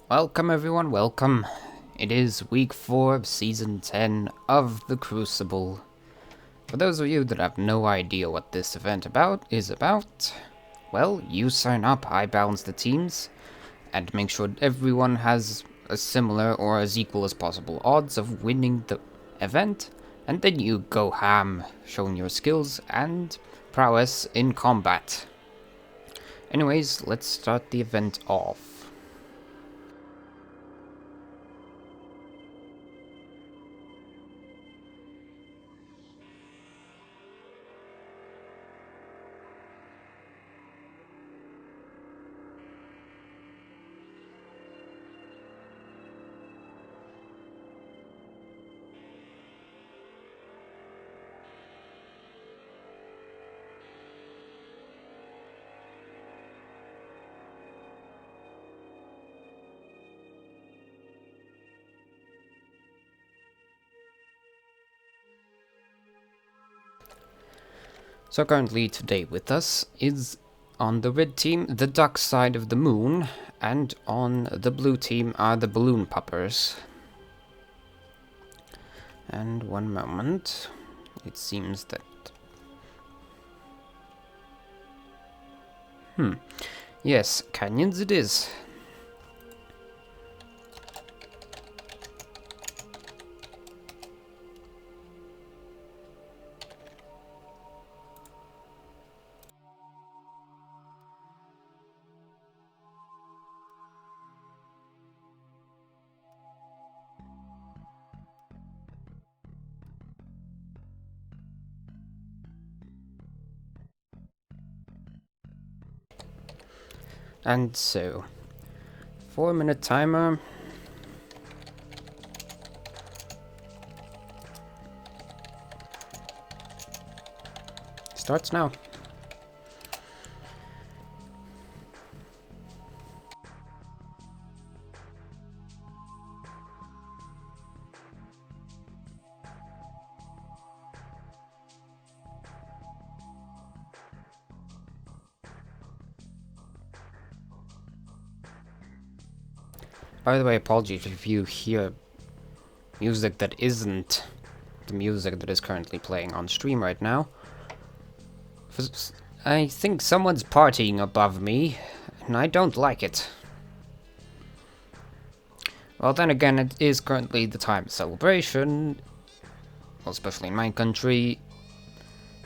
Welcome everyone, welcome. It is week 4 of season 10 of the Crucible. For those of you that have no idea what this event is about, well, you sign up, I balance the teams, and make sure everyone has a similar or as equal as possible odds of winning the event, and then you go ham, showing your skills and prowess in combat. Anyways, let's start the event off. So currently today with us is on the red team the duck side of the moon, and on the blue team are the balloon poppers. And one moment, it seems that... Yes, canyons it is. And so, 4-minute timer. Starts now. By the way, apologies if you hear music that isn't the music that is currently playing on stream right now. I think someone's partying above me, and I don't like it. Well, then again, it is currently the time of celebration, well, especially in my country.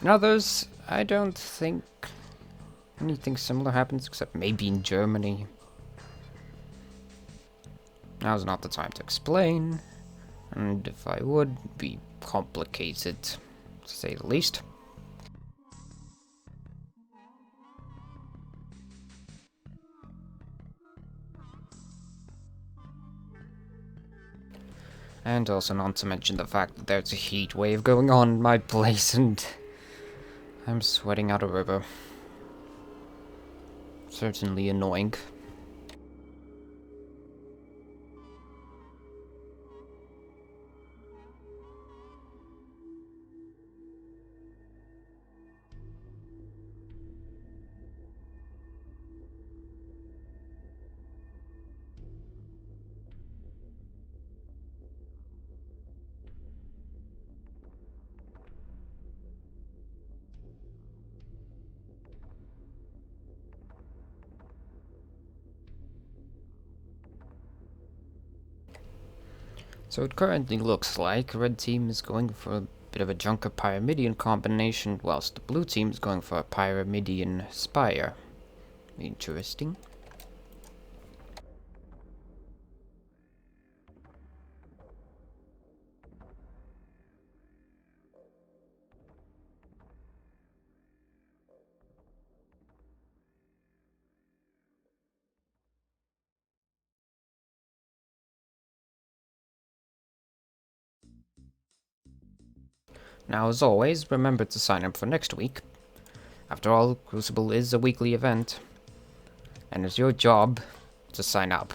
In others, I don't think anything similar happens, except maybe in Germany. Now's not the time to explain, and if I would, be complicated, to say the least. And also not to mention the fact that there's a heat wave going on in my place, and I'm sweating out a river. Certainly annoying. So it currently looks like red team is going for a bit of a Junker Pyramidion combination, whilst the blue team is going for a Pyramidion Spire. Interesting. Now, as always, remember to sign up for next week. After all, Crucible is a weekly event, and it's your job to sign up.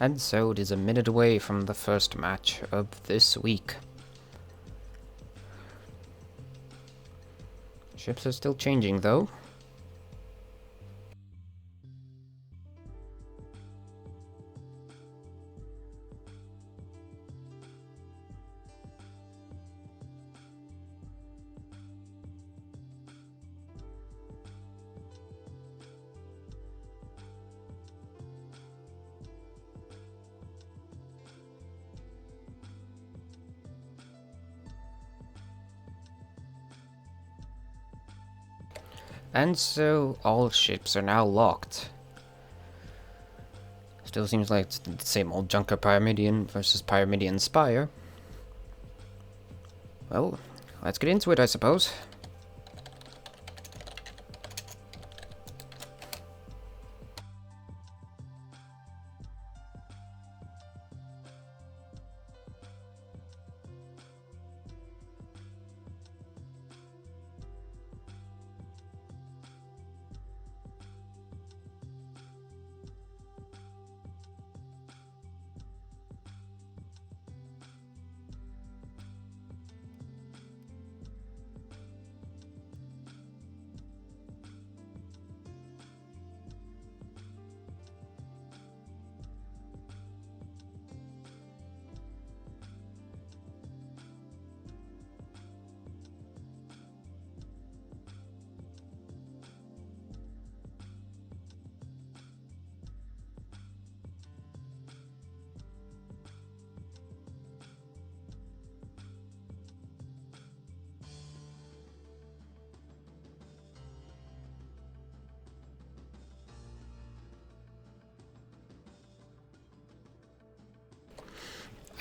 And so it is a minute away from the first match of this week. Ships are still changing though. And so all ships are now locked. Still seems like it's the same old Junker Pyramidion versus Pyramidion Spire. Well, let's get into it, I suppose.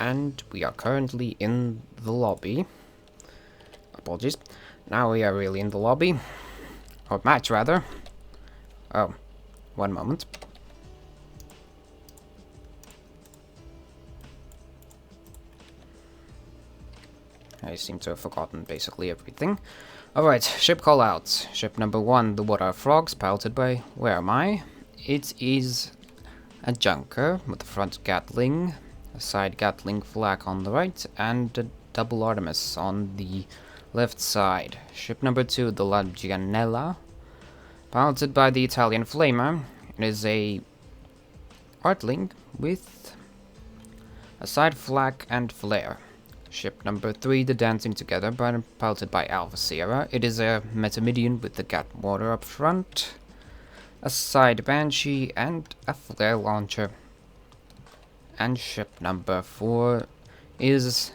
And we are currently in the lobby. Apologies. Now we are really in the lobby. Or match, rather. Oh, one moment. I seem to have forgotten basically everything. Alright, ship callouts. Ship number 1, the Water Frogs, piloted by... where am I? It is a Junker with a front Gatling, a side Gatling flak on the right, and a double Artemis on the left side. Ship number 2, the La Gianella, piloted by the Italian Flamer. It is a Artling with a side flak and flare. Ship number 3, the Dancing Together, piloted by Alpha Sierra. It is a Metamidian with the Gat Water up front, a side Banshee, and a flare launcher. And ship number 4 is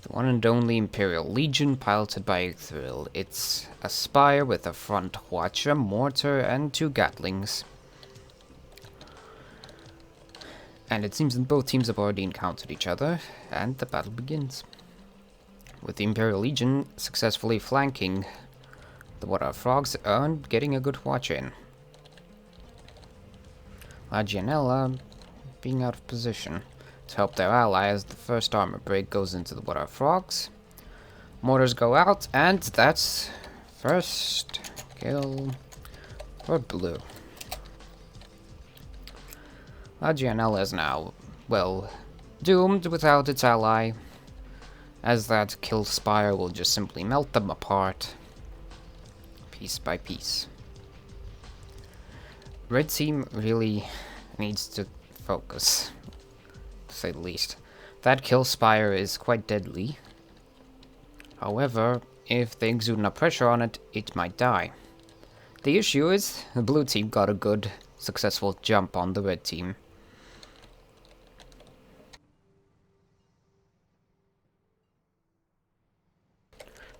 the one and only Imperial Legion, piloted by Thrill. It's a Spire with a front Watcher, mortar, and 2 Gatlings. And it seems that both teams have already encountered each other, and the battle begins. With the Imperial Legion successfully flanking the Water Frogs and getting a good watch in. La Gianella being out of position to help their ally as the first armor break goes into the Water Frogs. Mortars go out, and that's first kill for blue. La Gianella is now, well, doomed without its ally, as that kill spire will just simply melt them apart, piece by piece. Red team really needs to focus, to say the least. That kill spire is quite deadly. However, if they exude enough pressure on it, it might die. The issue is, the blue team got a good, successful jump on the red team.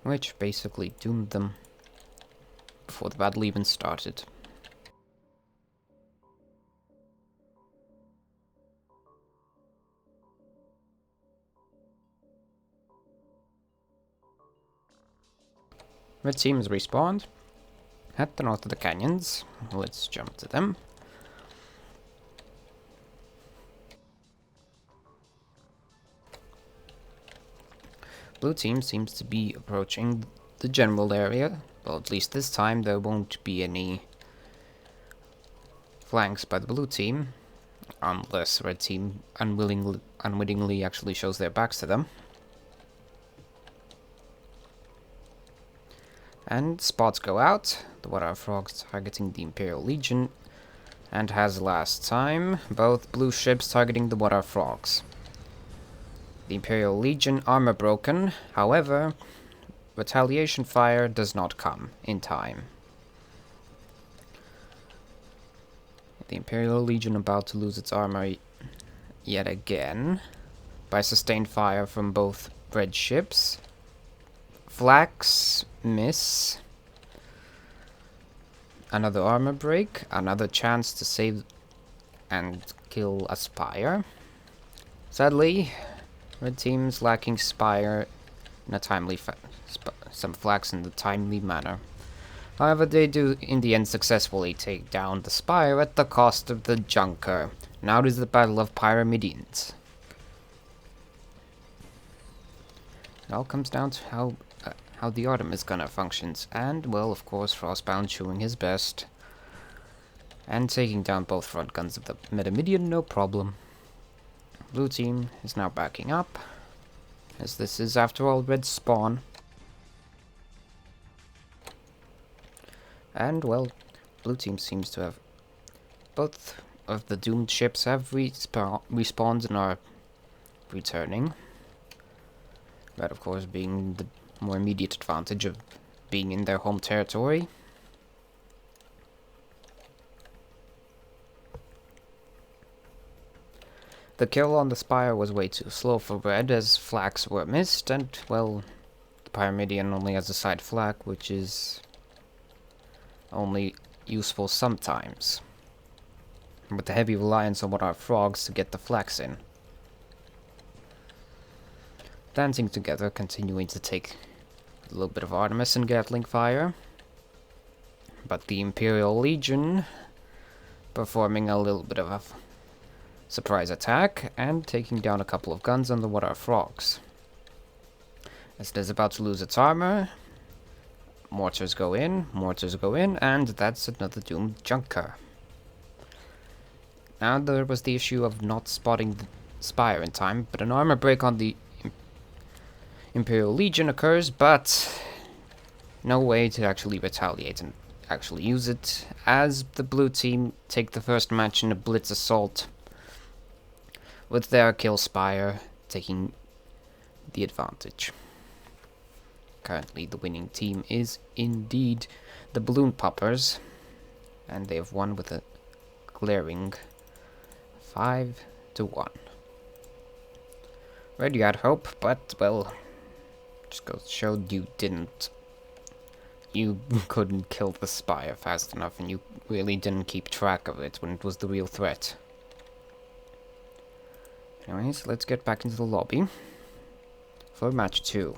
Which basically doomed them before the battle even started. Red team has respawned at the north of the canyons. Let's jump to them. Blue team seems to be approaching the general area. Well, at least this time there won't be any flanks by the blue team. unless red team unwittingly actually shows their backs to them. And spots go out, the Water Frogs targeting the Imperial Legion, and as last time, both blue ships targeting the Water Frogs. The Imperial Legion armor broken, however, retaliation fire does not come in time. The Imperial Legion about to lose its armor yet again by sustained fire from both red ships. Flax miss. Another armor break, another chance to save and kill a Spire. Sadly, red team's lacking Spire in a timely some flax in the timely manner. However, they do in the end successfully take down the Spire at the cost of the Junker. Now it is the Battle of Pyramidians. It all comes down to how the Artemis gunner functions, and, well, of course, Frostbound showing his best, and taking down both front guns of the Metamidian, no problem. Blue team is now backing up, as this is, after all, red spawn. And, well, blue team seems to have both of the doomed ships have respawned and are returning. That, of course, being the more immediate advantage of being in their home territory. The kill on the Spire was way too slow for red, as flags were missed, and, well, the Pyramidian only has a side flag, which is only useful sometimes, with the heavy reliance on what our frogs to get the flags in. Dancing together, continuing to take a little bit of Artemis and Gatling fire, but the Imperial Legion performing a little bit of a surprise attack and taking down a couple of guns on the Water Frogs. As it is about to lose its armor, mortars go in, and that's another doomed Junker. Now there was the issue of not spotting the Spire in time, but an armor break on the Imperial Legion occurs, but no way to actually retaliate and actually use it, as the blue team take the first match in a blitz assault, with their kill Spire taking the advantage. Currently the winning team is indeed the Balloon Poppers, and they have won with a glaring 5-1. Red, you had hope, but, well, just goes to show you couldn't kill the Spire fast enough, and you really didn't keep track of it when it was the real threat. Anyways, let's get back into the lobby for match 2.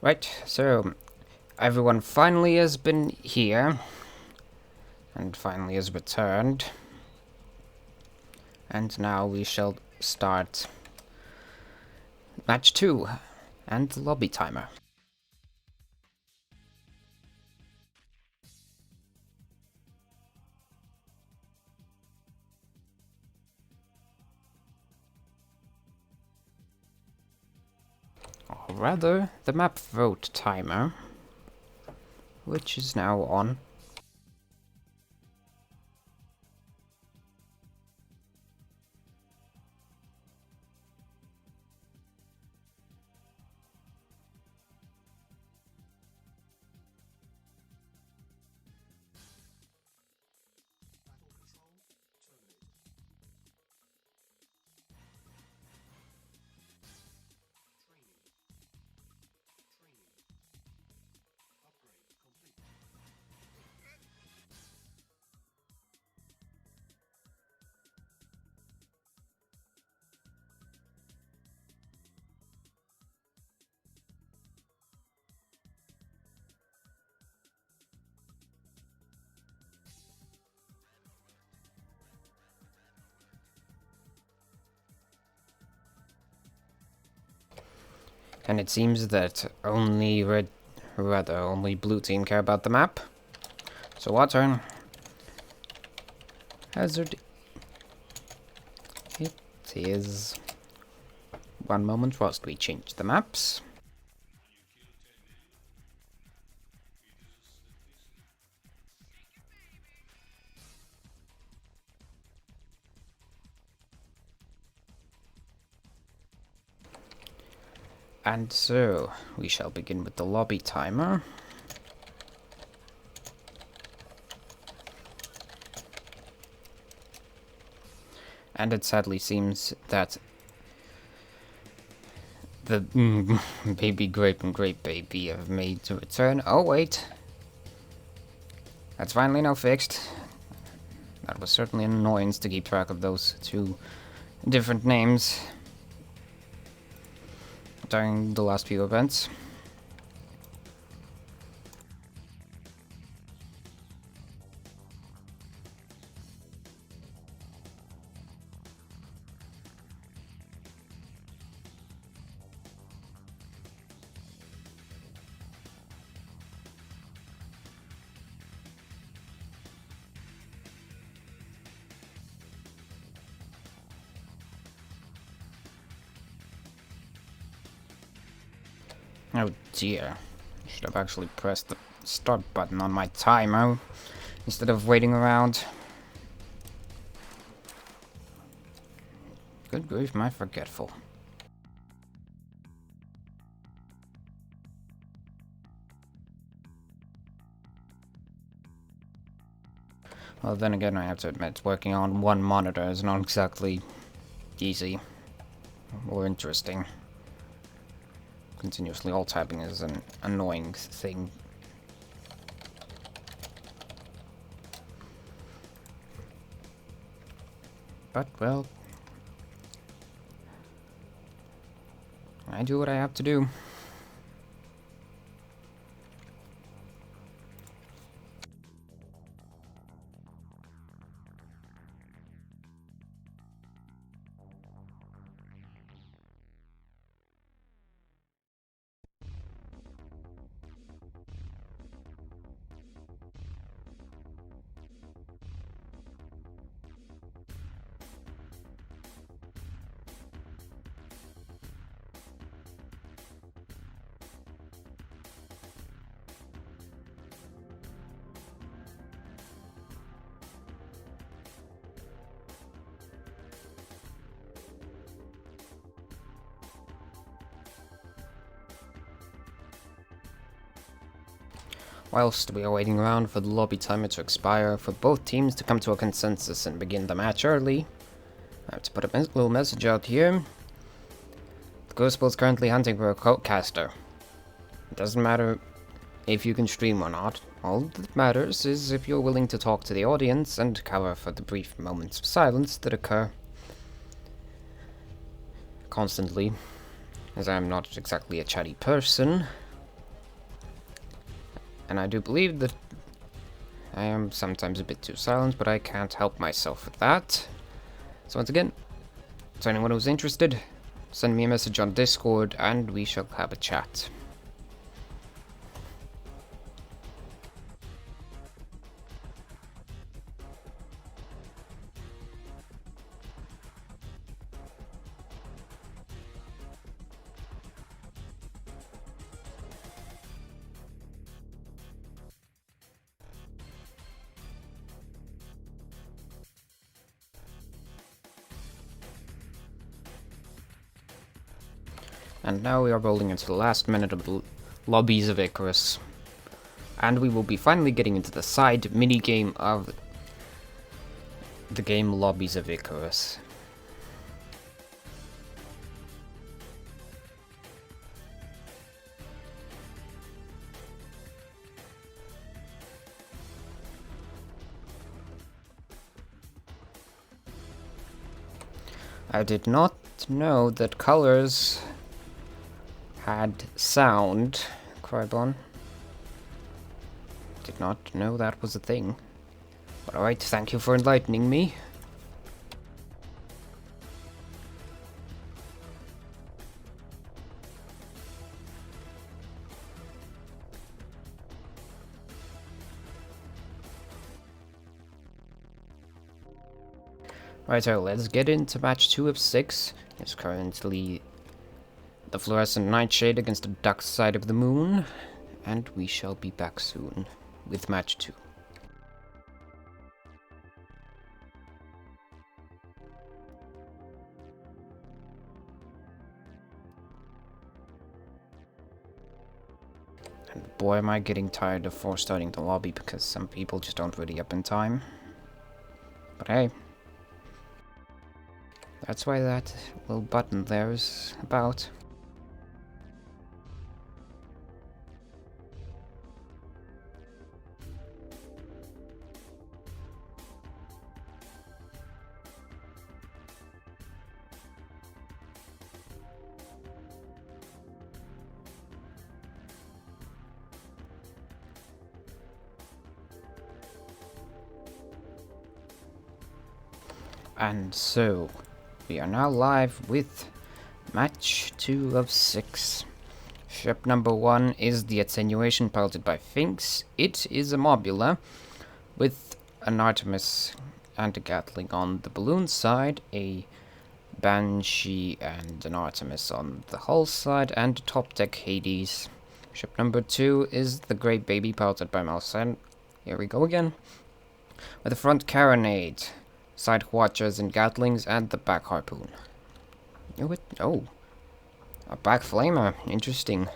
Right, so everyone finally has been here, and finally has returned. And now we shall start match 2 and lobby timer. Or rather, the map vote timer, which is now on. And it seems that only only blue team care about the map. So our turn. Hazard. It is. One moment whilst we change the maps. And so, we shall begin with the lobby timer. And it sadly seems that the baby grape and grape baby have made to return. Oh wait, that's finally now fixed. That was certainly an annoyance to keep track of those two different names during the last few events. Oh dear, I should have actually pressed the start button on my timer instead of waiting around. Good grief, am I forgetful. Well, then again, I have to admit, working on one monitor is not exactly easy or interesting. Continuously alt-tabbing is an annoying thing. But, well, I do what I have to do. Whilst we are waiting around for the lobby timer to expire, for both teams to come to a consensus and begin the match early, I have to put a little message out here. The Crewcible is currently hunting for a caster. It doesn't matter if you can stream or not. All that matters is if you're willing to talk to the audience and cover for the brief moments of silence that occur constantly, as I'm not exactly a chatty person. And I do believe that I am sometimes a bit too silent, but I can't help myself with that. So once again, to anyone who's interested, send me a message on Discord and we shall have a chat. And now we are rolling into the last minute of the lobbies of Icarus. And we will be finally getting into the side mini-game of the game Lobbies of Icarus. I did not know that colors had sound, Crybon. Did not know that was a thing. But alright, thank you for enlightening me. Right, so let's get into match 2 of 6. It's currently the fluorescent nightshade against the dark side of the moon. And we shall be back soon with match 2. And boy, am I getting tired of force starting the lobby because some people just don't ready up in time. But hey, that's why that little button there is about. And so, we are now live with match 2 of 6. Ship number 1 is the Attenuation piloted by Finks. It is a Mobula with an Artemis and a Gatling on the balloon side, a Banshee and an Artemis on the hull side, and top deck Hades. Ship number 2 is the Grey Baby piloted by Malsen. Here we go again. With a front carronade, side watchers and Gatlings, and the back harpoon. Oh, a back flamer. Interesting.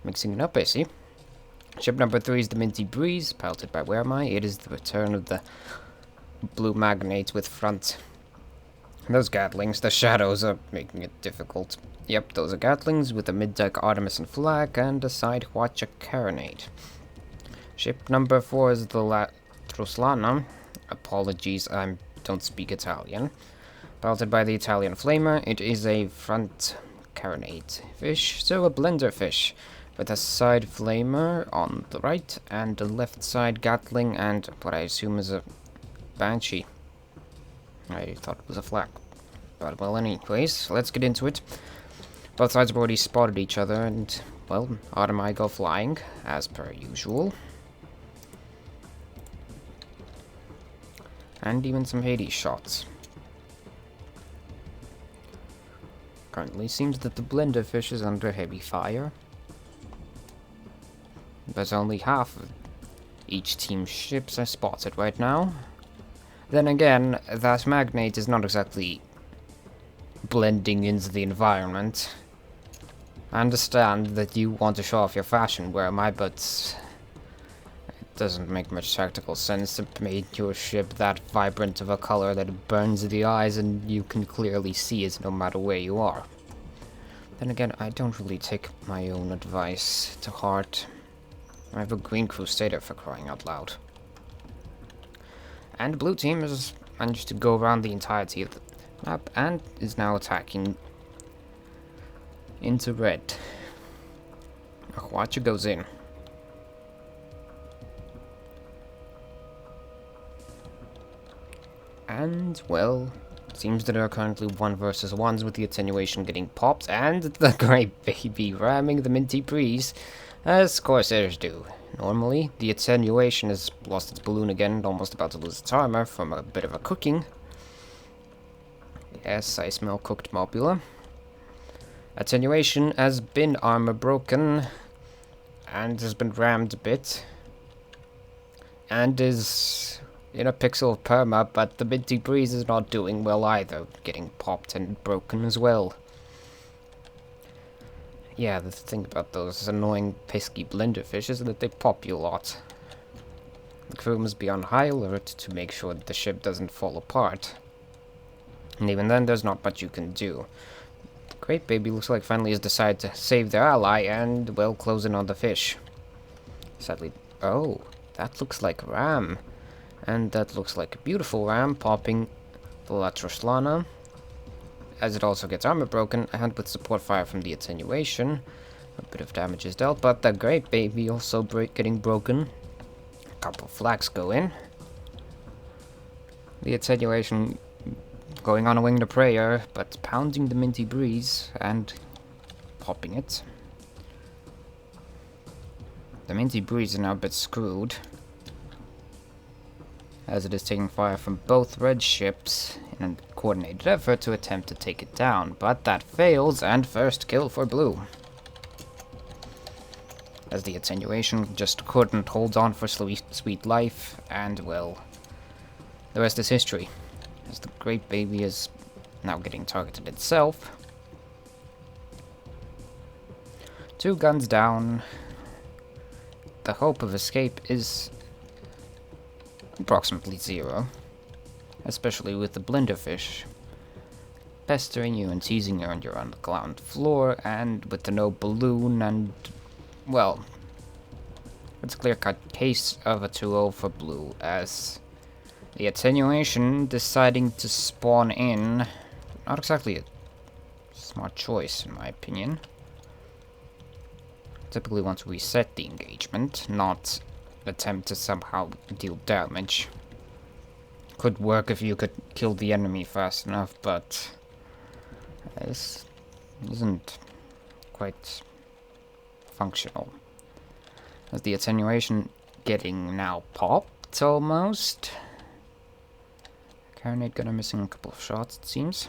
Mixing it up, I see. Ship number 3 is the Minty Breeze, piloted by Where Am I? It is the return of the blue magnates with front. Those Gatlings, the shadows are making it difficult. Yep, those are Gatlings with a mid-deck Artemis and flag and a side watcher carronade. Ship number 4 is the Truslana. Apologies, I don't speak Italian. Piloted by the Italian Flamer, it is a front carronade fish, so a blender fish, with a side Flamer on the right, and a left side Gatling, and what I assume is a Banshee. I thought it was a flag. But well, anyways, let's get into it. Both sides have already spotted each other, and, well, Autumn go flying, as per usual. And even some Hades shots. Currently seems that the blender fish is under heavy fire. But only half of each team's ships are spotted right now. Then again, that magnate is not exactly blending into the environment. I understand that you want to show off your fashion, Where Am I, but doesn't make much tactical sense to make your ship that vibrant of a color that it burns the eyes and you can clearly see it no matter where you are. Then again, I don't really take my own advice to heart. I have a green Crusader, for crying out loud. And blue team has managed to go around the entirety of the map and is now attacking into red. Watcher goes in. And, well, seems that there are currently 1 versus 1s with the attenuation getting popped, and the Great Baby ramming the Minty Breeze, as Corsairs do. Normally, the attenuation has lost its balloon again and almost about to lose its armor from a bit of a cooking. Yes, I smell cooked mobula. Attenuation has been armor broken, and has been rammed a bit, and is in a pixel of perma, but the Minty Breeze is not doing well either, getting popped and broken as well. Yeah, the thing about those annoying pesky blenderfish is that they pop you a lot. The crew must be on high alert to make sure that the ship doesn't fall apart. And even then, there's not much you can do. The Great Baby looks like finally has decided to save their ally and, well, close in on the fish. Sadly, oh, that looks like a ram. And that looks like a beautiful ram popping the Latroslana, as it also gets armor broken, and with support fire from the attenuation, a bit of damage is dealt, but the Great Baby also getting broken. A couple of flags go in. The attenuation going on a winged prayer, but pounding the Minty Breeze and popping it. The Minty Breeze is now a bit screwed, as it is taking fire from both red ships in a coordinated effort to attempt to take it down, but that fails, and first kill for blue. As the attenuation just couldn't hold on for sweet life, and, well, the rest is history, as the Great Baby is now getting targeted itself. 2 guns down. The hope of escape is approximately 0, especially with the blenderfish pestering you and teasing you and you're on the ground floor, and with the no balloon, and, well, it's a clear-cut case of a 2-0 for blue, as the attenuation deciding to spawn in, not exactly a smart choice in my opinion. Typically want to reset the engagement, not attempt to somehow deal damage. Could work if you could kill the enemy fast enough, but this isn't quite functional. As the attenuation getting now popped almost. Carronade gunner missing a couple of shots, it seems.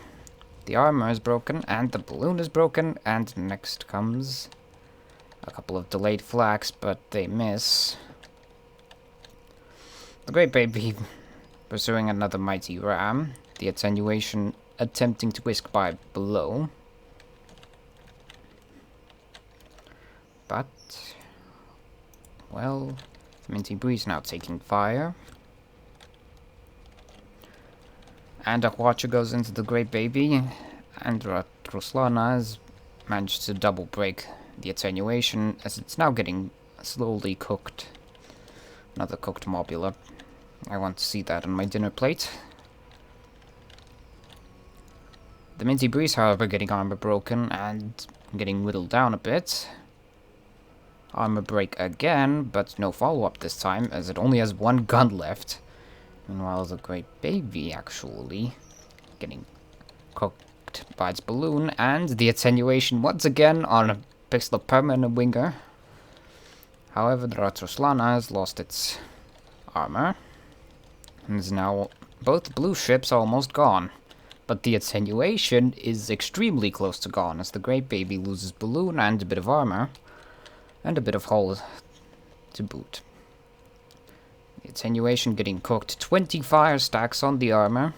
The armor is broken and the balloon is broken, and next comes a couple of delayed flags, but they miss. The Great Baby pursuing another mighty ram, the attenuation attempting to whisk by below. But, well, the Minty Breeze now taking fire. And a watcher goes into the Great Baby, and Ruslana has managed to double break the attenuation, as it's now getting slowly cooked. Another cooked mobula. I want to see that on my dinner plate. The Minty Breeze, however, getting armor broken and getting whittled down a bit. Armor break again, but no follow-up this time, as it only has 1 gun left. Meanwhile, the Great Baby actually getting cooked by its balloon, and the attenuation once again on a pixel of permanent winger. However, the Ratroslana has lost its armor, and is now both blue ships almost gone. But the attenuation is extremely close to gone, as the Great Baby loses balloon and a bit of armor, and a bit of hull to boot. The attenuation getting cooked. 20 fire stacks on the armor.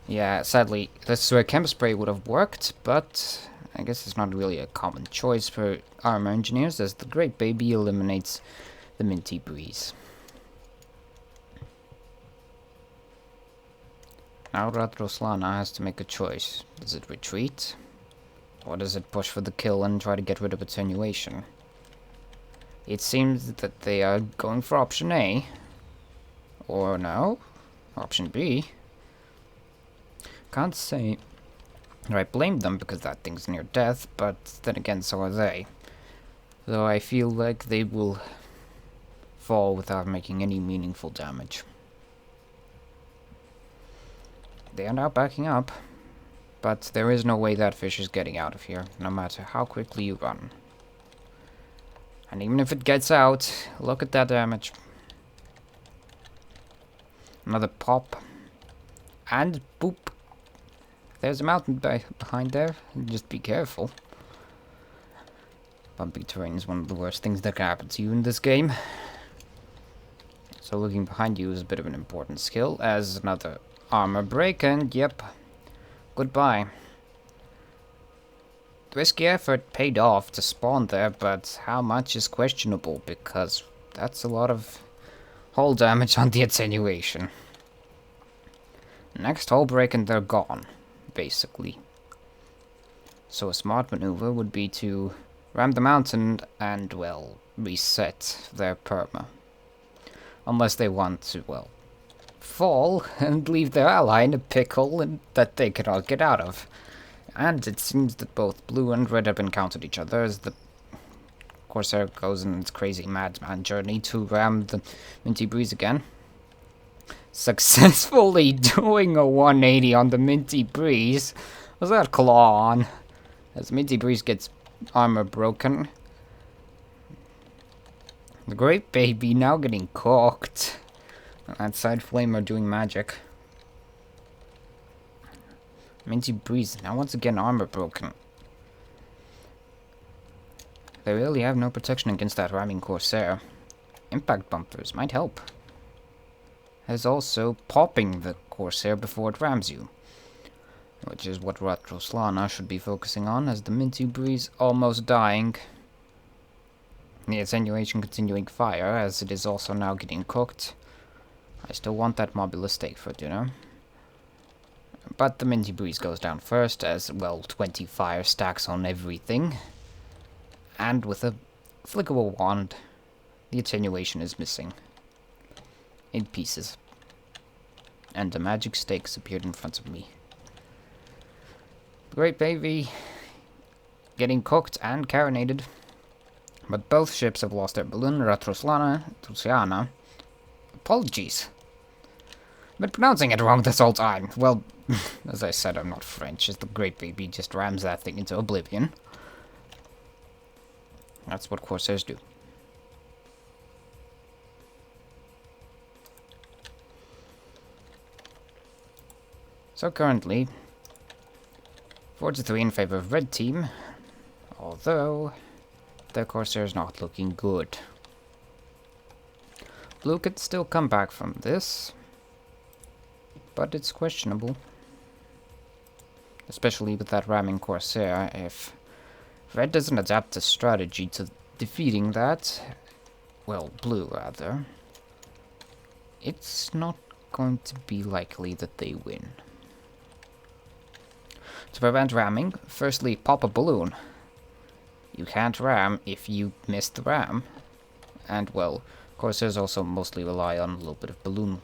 Yeah, sadly, this chem spray would have worked, but I guess it's not really a common choice for armor engineers, as the Great Baby eliminates the Minty Breeze. Now Ratroslana has to make a choice. Does it retreat? Or does it push for the kill and try to get rid of attenuation? It seems that they are going for option A. Or no? Option B. Can't say I blame them because that thing's near death, but then again so are they. Though I feel like they will fall without making any meaningful damage. They are now backing up. But there is no way that fish is getting out of here, no matter how quickly you run. And even if it gets out, look at that damage. Another pop. And boop. There's a mountain behind there. Just be careful. Bumpy terrain is one of the worst things that can happen to you in this game. So looking behind you is a bit of an important skill, as another armor break, and yep, goodbye. The risky effort paid off to spawn there, but how much is questionable, because that's a lot of hull damage on the attenuation. Next hull break and they're gone, basically. So a smart maneuver would be to ram the mountain and, well, reset their perma. Unless they want to, well, fall and leave their ally in a pickle and that they cannot get out of. And it seems that both blue and red have encountered each other as the Corsair goes on its crazy madman journey to ram the Minty Breeze again. Successfully doing a 180 on the Minty Breeze. Was that claw on? As Minty Breeze gets armor broken. The Great Baby now getting cooked. And Side Flamer doing magic. Minty Breeze now once again armor broken. They really have no protection against that ramming Corsair. Impact bumpers might help. As also popping the Corsair before it rams you. Which is what Ratroslana should be focusing on, as the Minty Breeze almost dying. The attenuation continuing fire, as it is also now getting cooked. I still want that mobula steak for dinner. But the Minty Breeze goes down first, as, well, 20 fire stacks on everything. And with a flick of a wand, the attenuation is missing. In pieces. And the magic stakes appeared in front of me. The Great Baby getting cooked and carronated. But both ships have lost their balloon, Ratroslana, Tusiana. Apologies. I've been pronouncing it wrong this whole time. Well, as I said, I'm not French, as the Great Baby just rams that thing into oblivion. That's what Corsairs do. So currently, 4-3 in favor of Red Team, although their Corsair is not looking good. Blue could still come back from this, but it's questionable. Especially with that ramming Corsair. If Red doesn't adapt a strategy to defeating that, well, Blue rather, it's not going to be likely that they win. To prevent ramming, firstly pop a balloon. You can't ram if you miss the ram. And, well, Corsairs also mostly rely on a little bit of balloon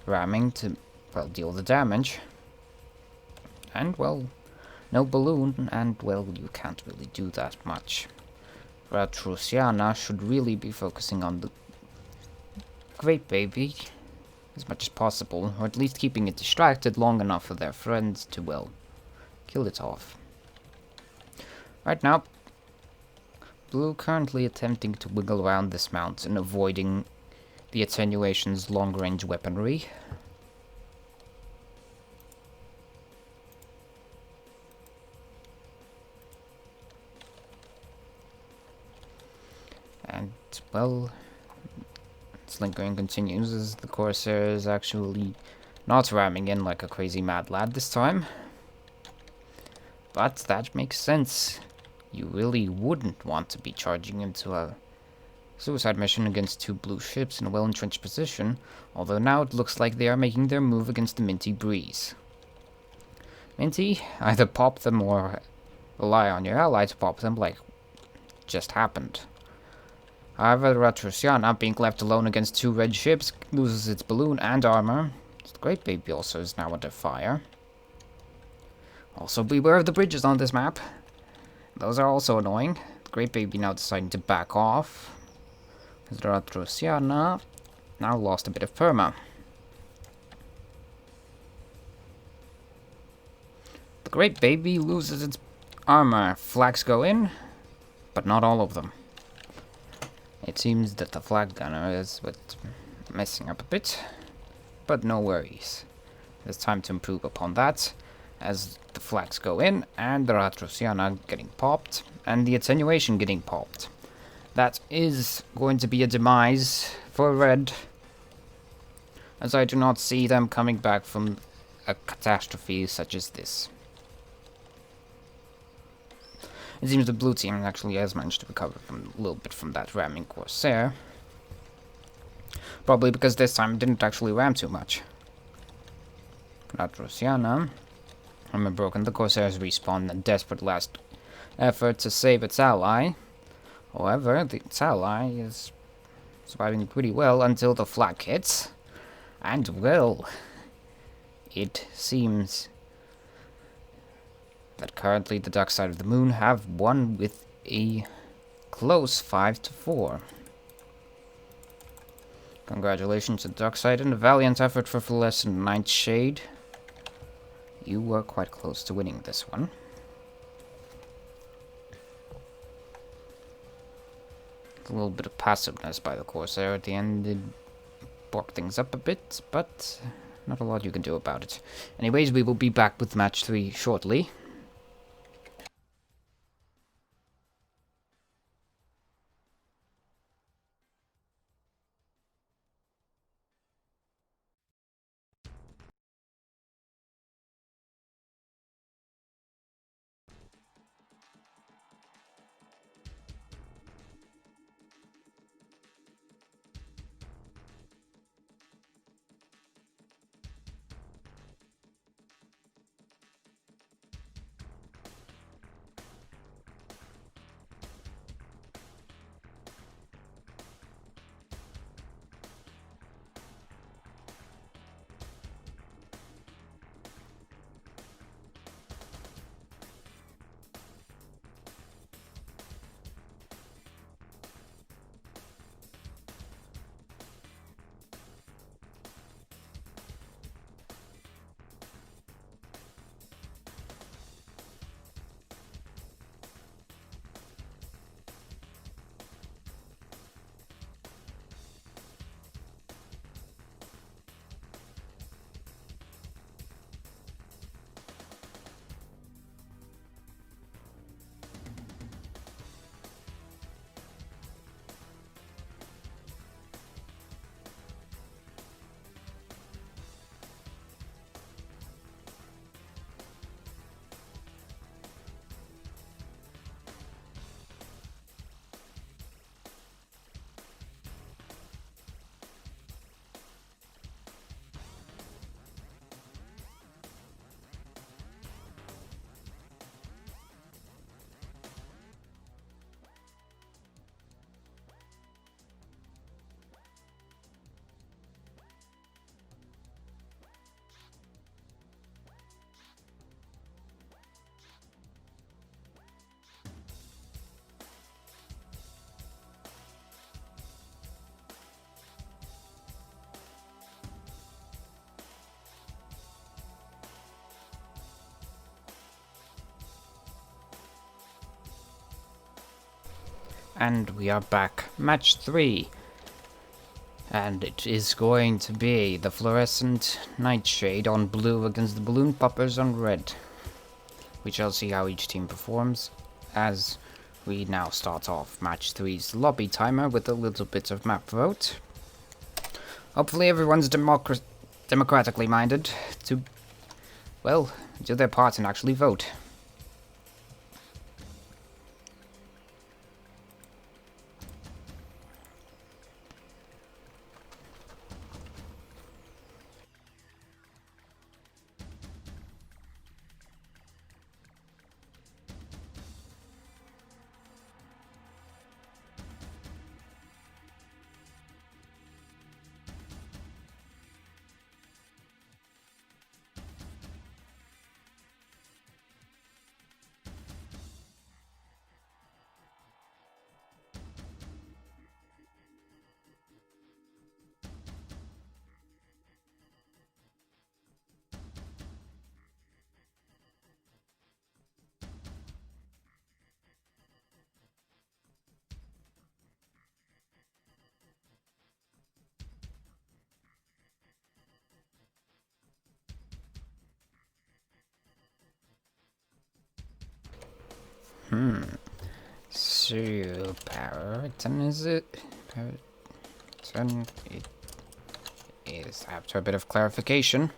ramming to, well, deal the damage. And, well, no balloon, and, well, you can't really do that much. Ratrusiana should really be focusing on the Great Baby as much as possible, or at least keeping it distracted long enough for their friends to, well, kill it off. Right now, Blue currently attempting to wiggle around this mountain, avoiding the attenuation's long-range weaponry. And, well, slinkering continues as the Corsair is actually not ramming in like a crazy mad lad this time. But that makes sense. You really wouldn't want to be charging into a suicide mission against two blue ships in a well-entrenched position, although now it looks like they are making their move against the Minty Breeze. Minty, either pop them or rely on your ally to pop them like just happened. However, Ratrusiana, being left alone against two red ships, loses its balloon and armor. The Great Baby also is now under fire. Also, beware of the bridges on this map. Those are also annoying. The Great Baby now deciding to back off. Ratrusiana now lost a bit of perma. Great Baby loses its armor. Flags go in, but not all of them. It seems that the flag gunner is messing up a bit, but no worries. It's time to improve upon that, as the flags go in, and the Ratrosiana getting popped, and the attenuation getting popped. That is going to be a demise for Red, as I do not see them coming back from a catastrophe such as this. It seems the blue team actually has managed to recover a little bit from that ramming Corsair. Probably because this time it didn't actually ram too much. Ratrosiana, armor broken, the Corsairs respawn in a desperate last effort to save its ally. However, its ally is surviving pretty well until the flak hits. And well, it seems that currently the Dark Side of the Moon have won with a close 5-4. Congratulations to Dark Side and a valiant effort for Fluorescent Nightshade. You were quite close to winning this one. A little bit of passiveness by the Corsair at the end did block things up a bit, but not a lot you can do about it. Anyways, we will be back with match 3 shortly. And we are back. Match 3. And it is going to be the Fluorescent Nightshade on blue against the Balloon Poppers on red. We shall see how each team performs as we now start off Match 3's lobby timer with a little bit of map vote. Hopefully everyone's democratically minded to, well, do their part and actually vote. So, Paraton, is it? Paraton, it is after a bit of clarification.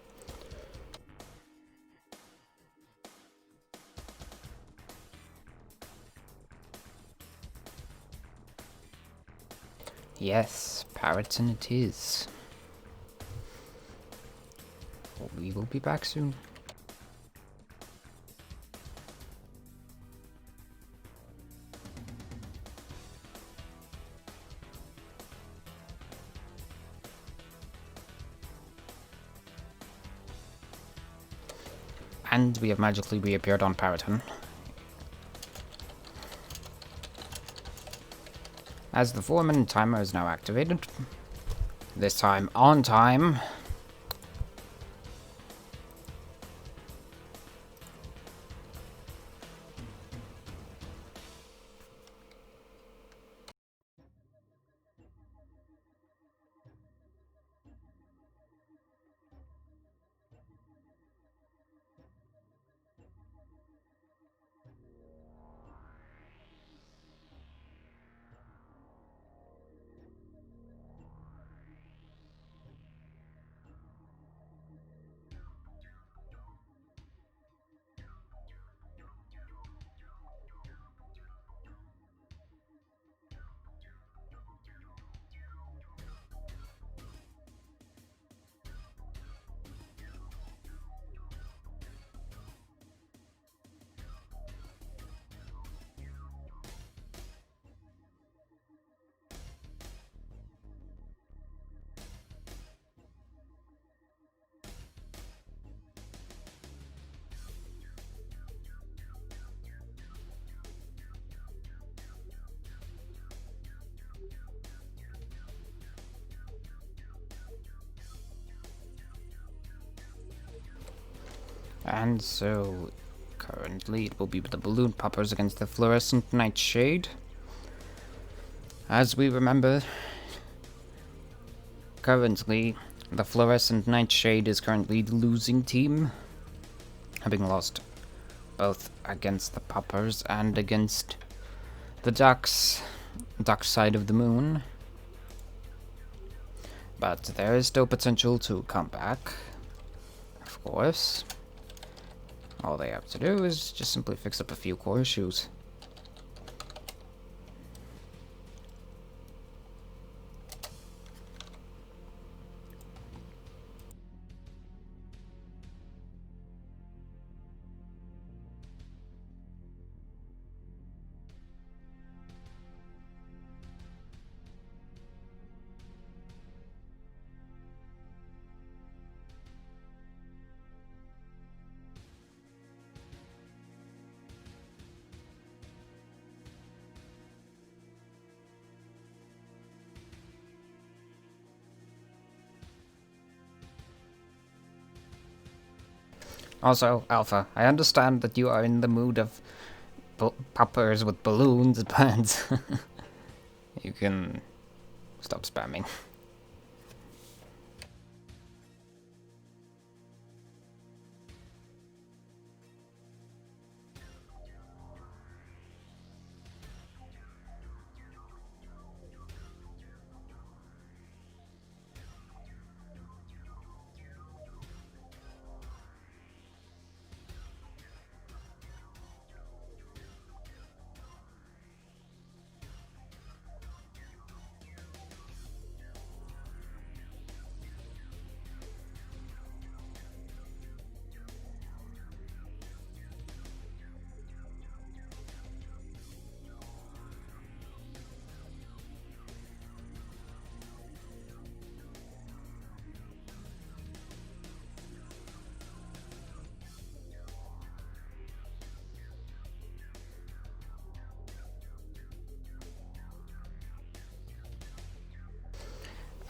Yes, Paraton it is. We will be back soon. And we have magically reappeared on Paraton. As the 4-minute timer is now activated. This time on time. And so, currently it will be the balloon poppers against the fluorescent nightshade. As we remember, currently the fluorescent nightshade is currently the losing team, having lost both against the poppers and against the ducks, duck side of the moon. But there is still potential to come back, of course. All they have to do is just simply fix up a few core issues. Also, Alpha, I understand that you are in the mood of poppers with balloons, but you can stop spamming.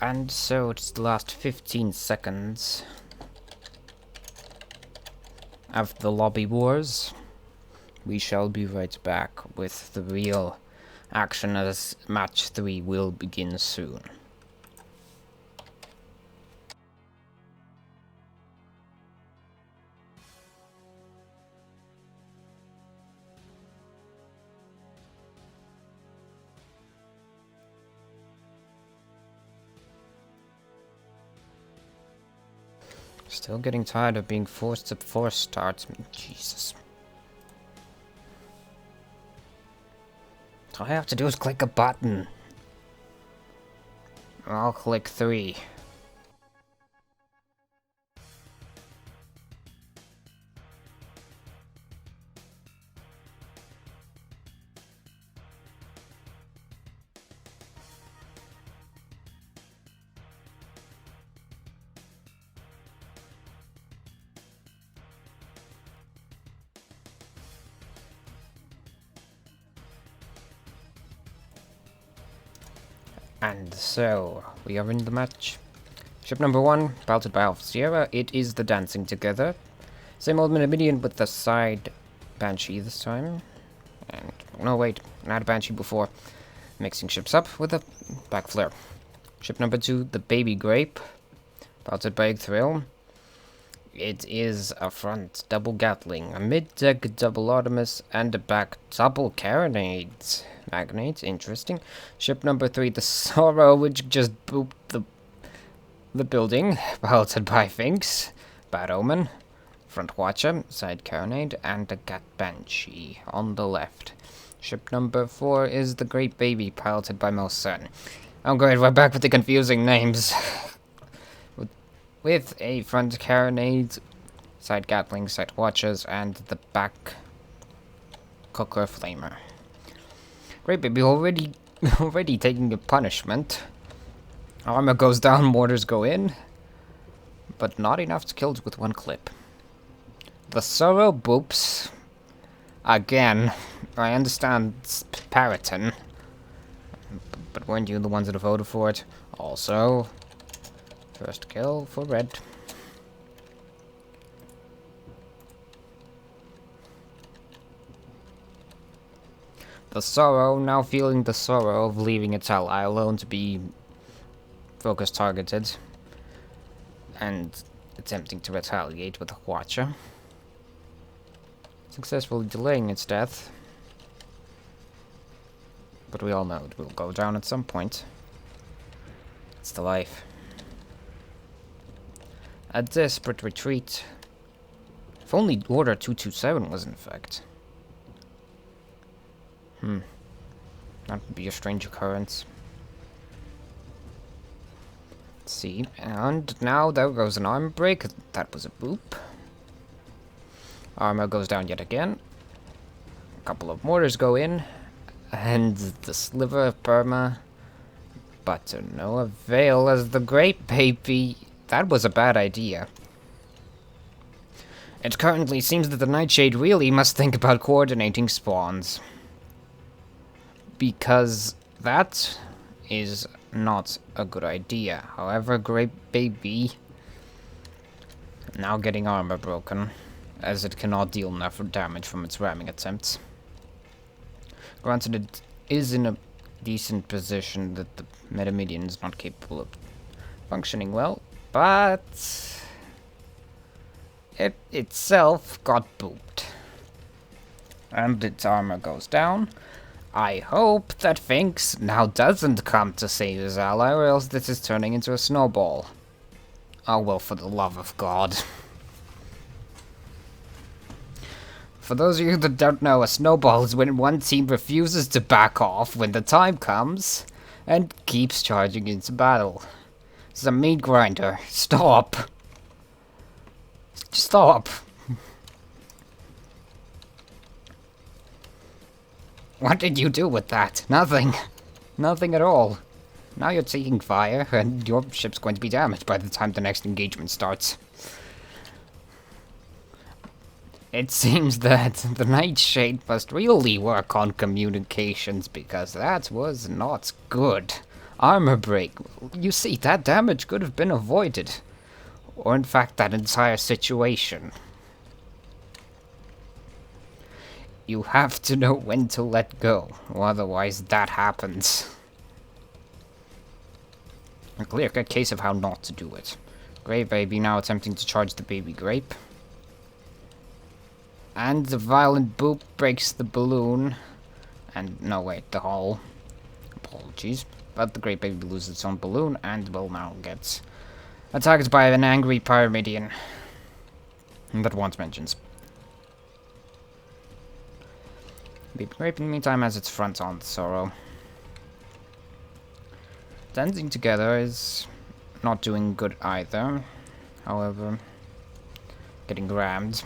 And so it's the last 15 seconds of the lobby wars. We shall be right back with the real action as match 3 will begin soon. Still getting tired of being forced to force start. Jesus. All I have to do is click a button. I'll click 3. And so, we are in the match. Ship number 1, piloted by Alpha Sierra. It is the Dancing Together. Same old Minion with the side Banshee this time. And, no wait, not a Banshee before. Mixing ships up with a back flare. Ship number 2, the Baby Grape. Piloted by Thrill. It is a front double Gatling, a mid-deck double Artemis, and a back double Carronade. Magnate, interesting. Ship number 3, the Sorrow, which just booped the building, piloted by Finks. Bad Omen. Front Watcher, side Carronade, and a Gat Banshee on the left. Ship number 4 is the Great Baby, piloted by Mosen. Oh great, we're back with the confusing names. With a front Carronade, side Gatling, side Watchers, and the back Cooker Flamer. Great Baby already taking a punishment. Armor goes down, mortars go in, but not enough to kill it with one clip. The Sorrow boops. Again, I understand it's Paraton, but weren't you the ones that voted for it? Also, first kill for red. The Sorrow, now feeling the sorrow of leaving its ally alone to be focus targeted, and attempting to retaliate with a Watcher. Successfully delaying its death. But we all know it will go down at some point. It's the life. A desperate retreat. If only Order 227 was in effect. That would be a strange occurrence. Let's see, and now there goes an armor break. That was a boop. Armor goes down yet again. A couple of mortars go in. And the sliver of perma. But to no avail as the Great Baby. That was a bad idea. It currently seems that the Nightshade really must think about coordinating spawns. Because that is not a good idea. However, Great Baby now getting armor broken, as it cannot deal enough damage from its ramming attempts. Granted, it is in a decent position that the Metamedian is not capable of functioning well, but it itself got booped. And its armor goes down. I hope that Finks now doesn't come to save his ally, or else this is turning into a snowball. Oh well, for the love of God. For those of you that don't know, a snowball is when one team refuses to back off when the time comes, and keeps charging into battle. It's a meat grinder. Stop. Stop. What did you do with that? Nothing. Nothing at all. Now you're taking fire, and your ship's going to be damaged by the time the next engagement starts. It seems that the Nightshade must really work on communications, because that was not good. Armor break. You see, that damage could have been avoided. Or in fact, that entire situation. You have to know when to let go, or otherwise that happens. A clear-cut case of how not to do it. Great Baby now attempting to charge the Baby Grape. And the violent boop breaks the balloon. And, no wait, the hull. Apologies. But the Great Baby loses its own balloon and will now get Attacked by an angry Pyramidian. That wants mentions. Be great in the meantime as its front on Sorrow. Dancing together is not doing good either. However, getting rammed.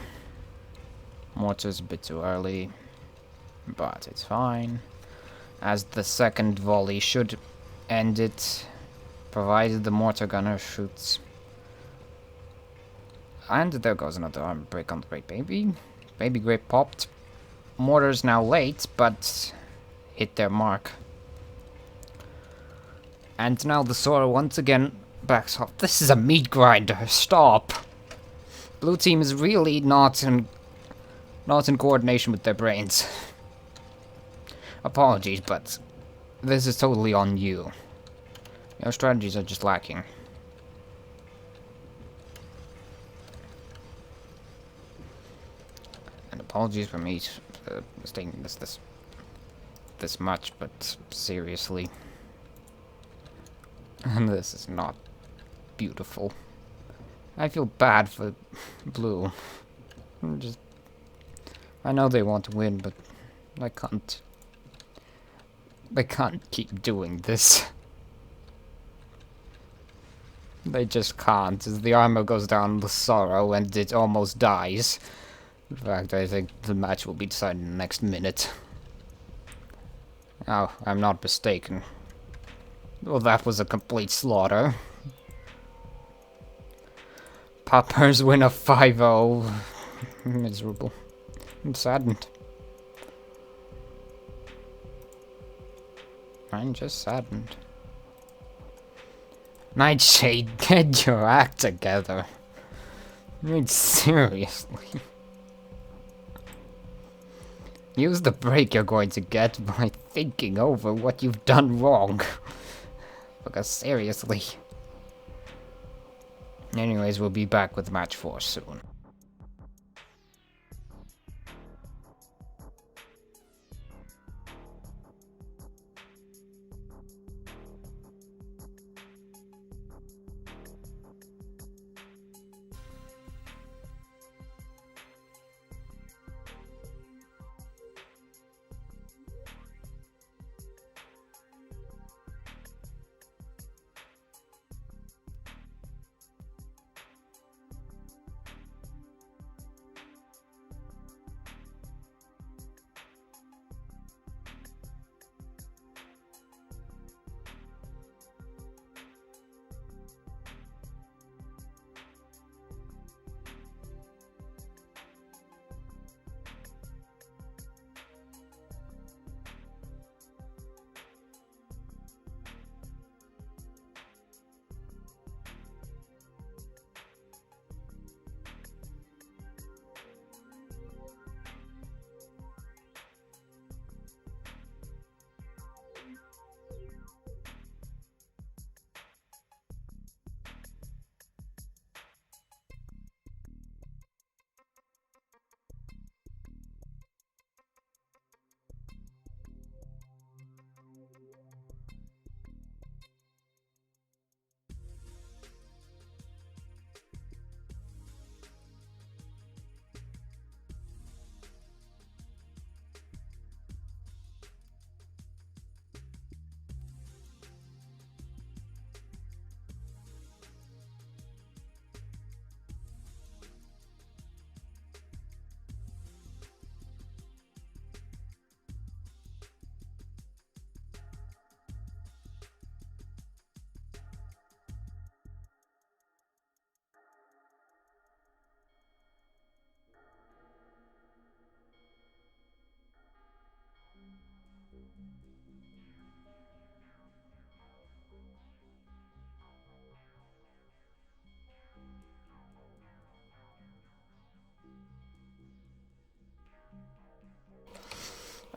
Mortar's a bit too early, but it's fine. As the second volley should end it, provided the mortar gunner shoots. And there goes another armor break on the Great Baby. Baby Grape popped. Mortar's now late, but hit their mark. And now the Sora once again backs off. This is a meat grinder. Stop. Blue team is really not in coordination with their brains. Apologies, but this is totally on you. Your strategies are just lacking. And apologies for me stating this much, but seriously. And this is not beautiful. I feel bad for Blue. I know they want to win, but I can't. They can't keep doing this. They just can't, as the armor goes down with Sorrow and it almost dies. In fact, I think the match will be decided in the next minute. Oh, I'm not mistaken. Well, that was a complete slaughter. Poppers win a 5-0. Miserable. I'm saddened. I'm just saddened. Nightshade, get your act together. I mean, seriously. Use the break you're going to get by thinking over what you've done wrong. Because seriously. Anyways, we'll be back with match 4 soon.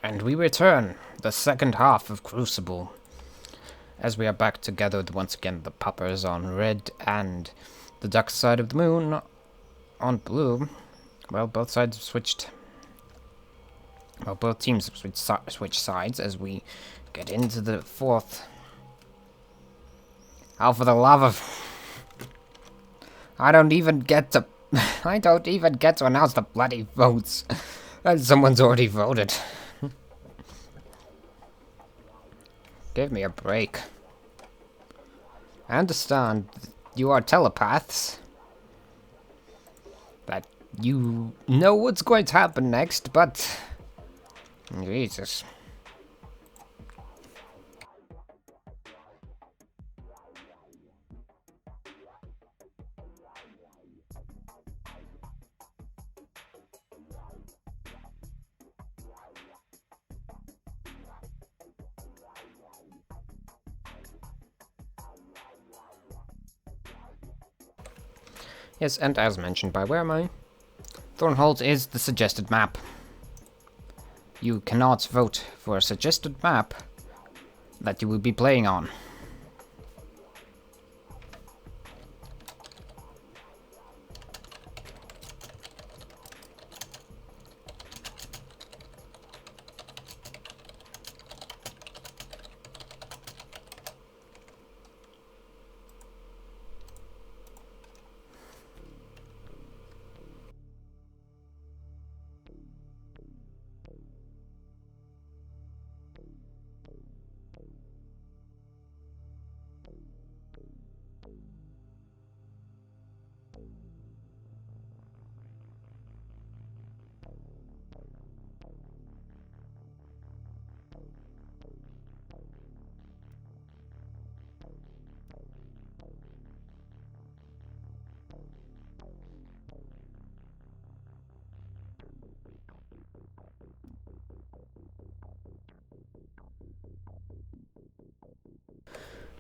And we return, the second half of Crucible. As we are back together with once again the poppers on red and the dark side of the moon on blue. Well, both sides have switched. Well, both teams have switched sides as we get into the fourth. Out for the lava. I don't even get to... I don't even get to announce the bloody votes. And someone's already voted. Give me a break. I understand you are telepaths. That you know what's going to happen next, but... Jesus. Yes, and as mentioned by where am I? Thornhold is the suggested map. You cannot vote for a suggested map that you will be playing on.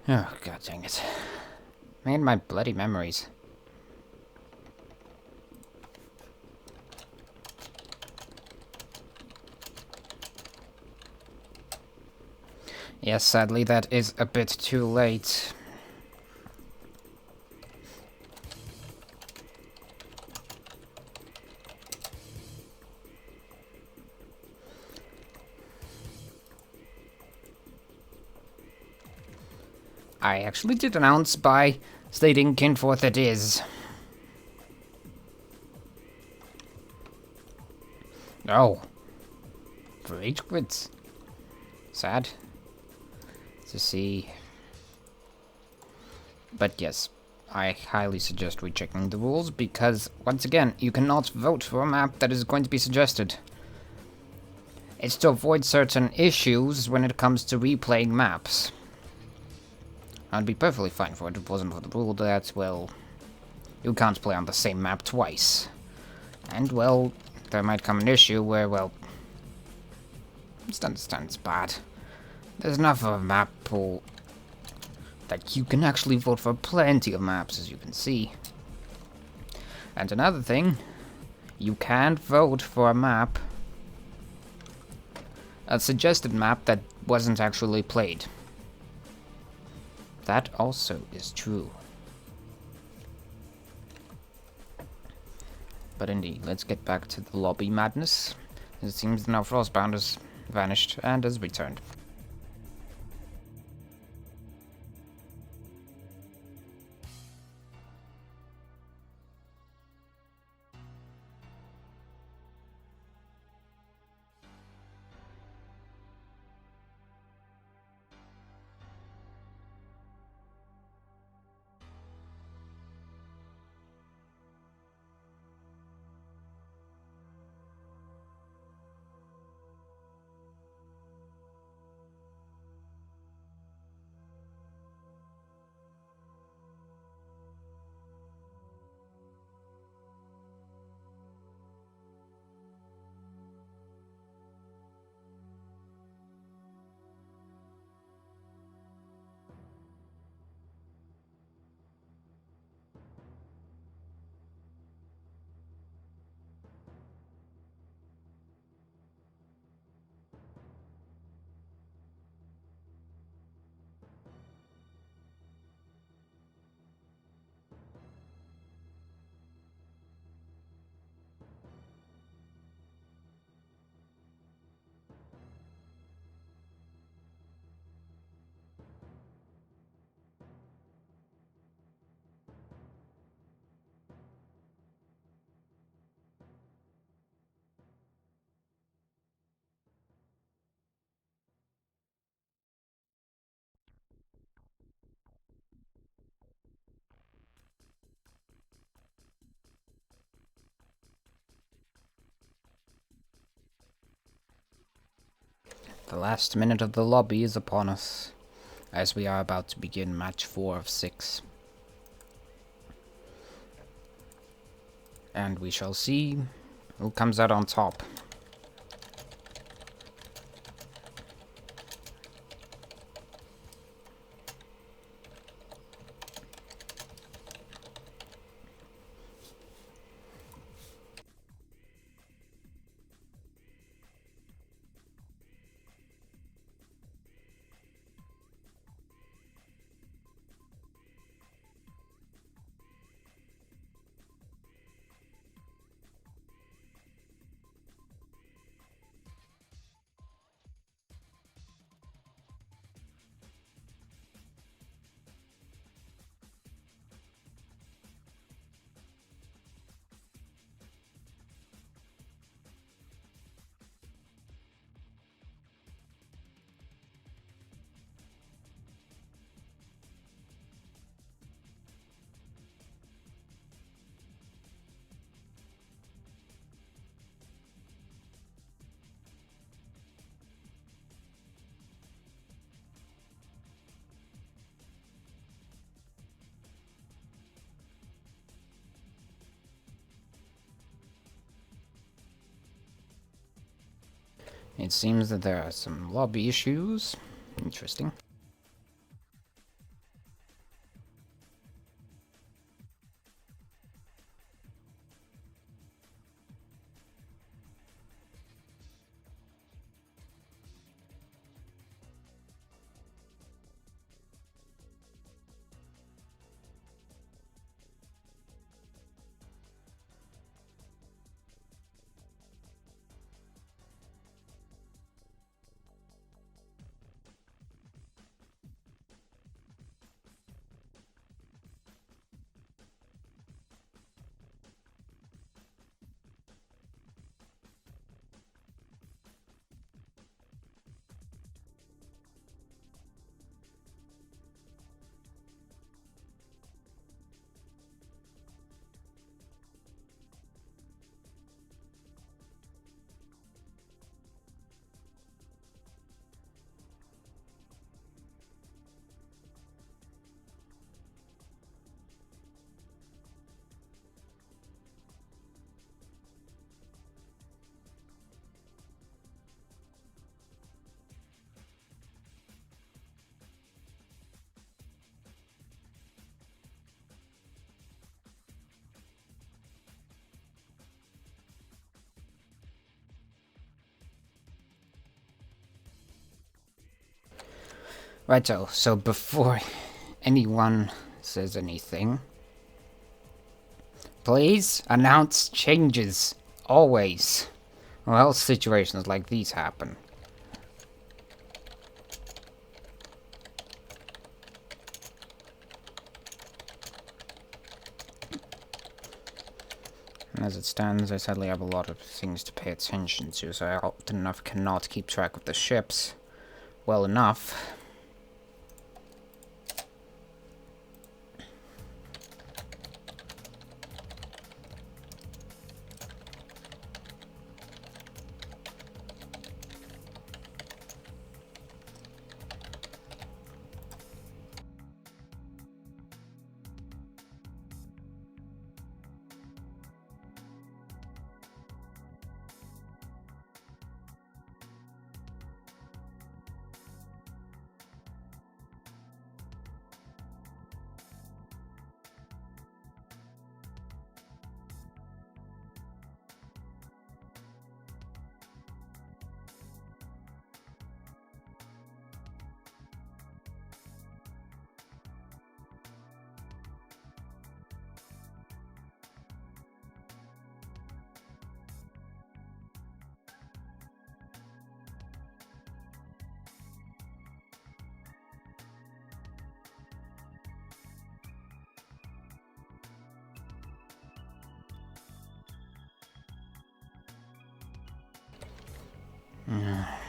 Oh, god dang it. Man, my bloody memories. Yes, sadly that is a bit too late. I actually did announce by stating Kinforth it is. Oh. Rage quits. Sad to see. But yes, I highly suggest rechecking the rules because, once again, you cannot vote for a map that is going to be suggested. It's to avoid certain issues when it comes to replaying maps. I'd be perfectly fine for it if it wasn't for the rule that, well, you can't play on the same map twice. And, well, there might come an issue where, well, just understand it's bad. There's enough of a map pool that you can actually vote for plenty of maps, as you can see. And another thing, you can't vote for a map, a suggested map that wasn't actually played. That also is true. But indeed, let's get back to the lobby madness. It seems now Frostbound has vanished and has returned. The last minute of the lobby is upon us, as we are about to begin match 4 of 6. And we shall see who comes out on top. It seems that there are some lobby issues. Interesting. Righto, so before anyone says anything, please announce changes. Always. Or else situations like these happen. And as it stands, I sadly have a lot of things to pay attention to, so I often enough cannot keep track of the ships well enough.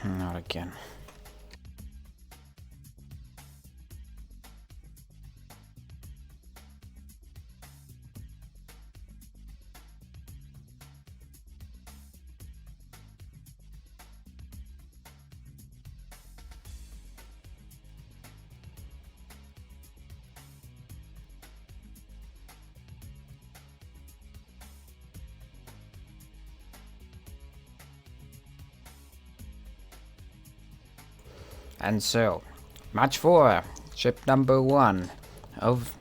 Not again. And so, match 4, ship number 1 of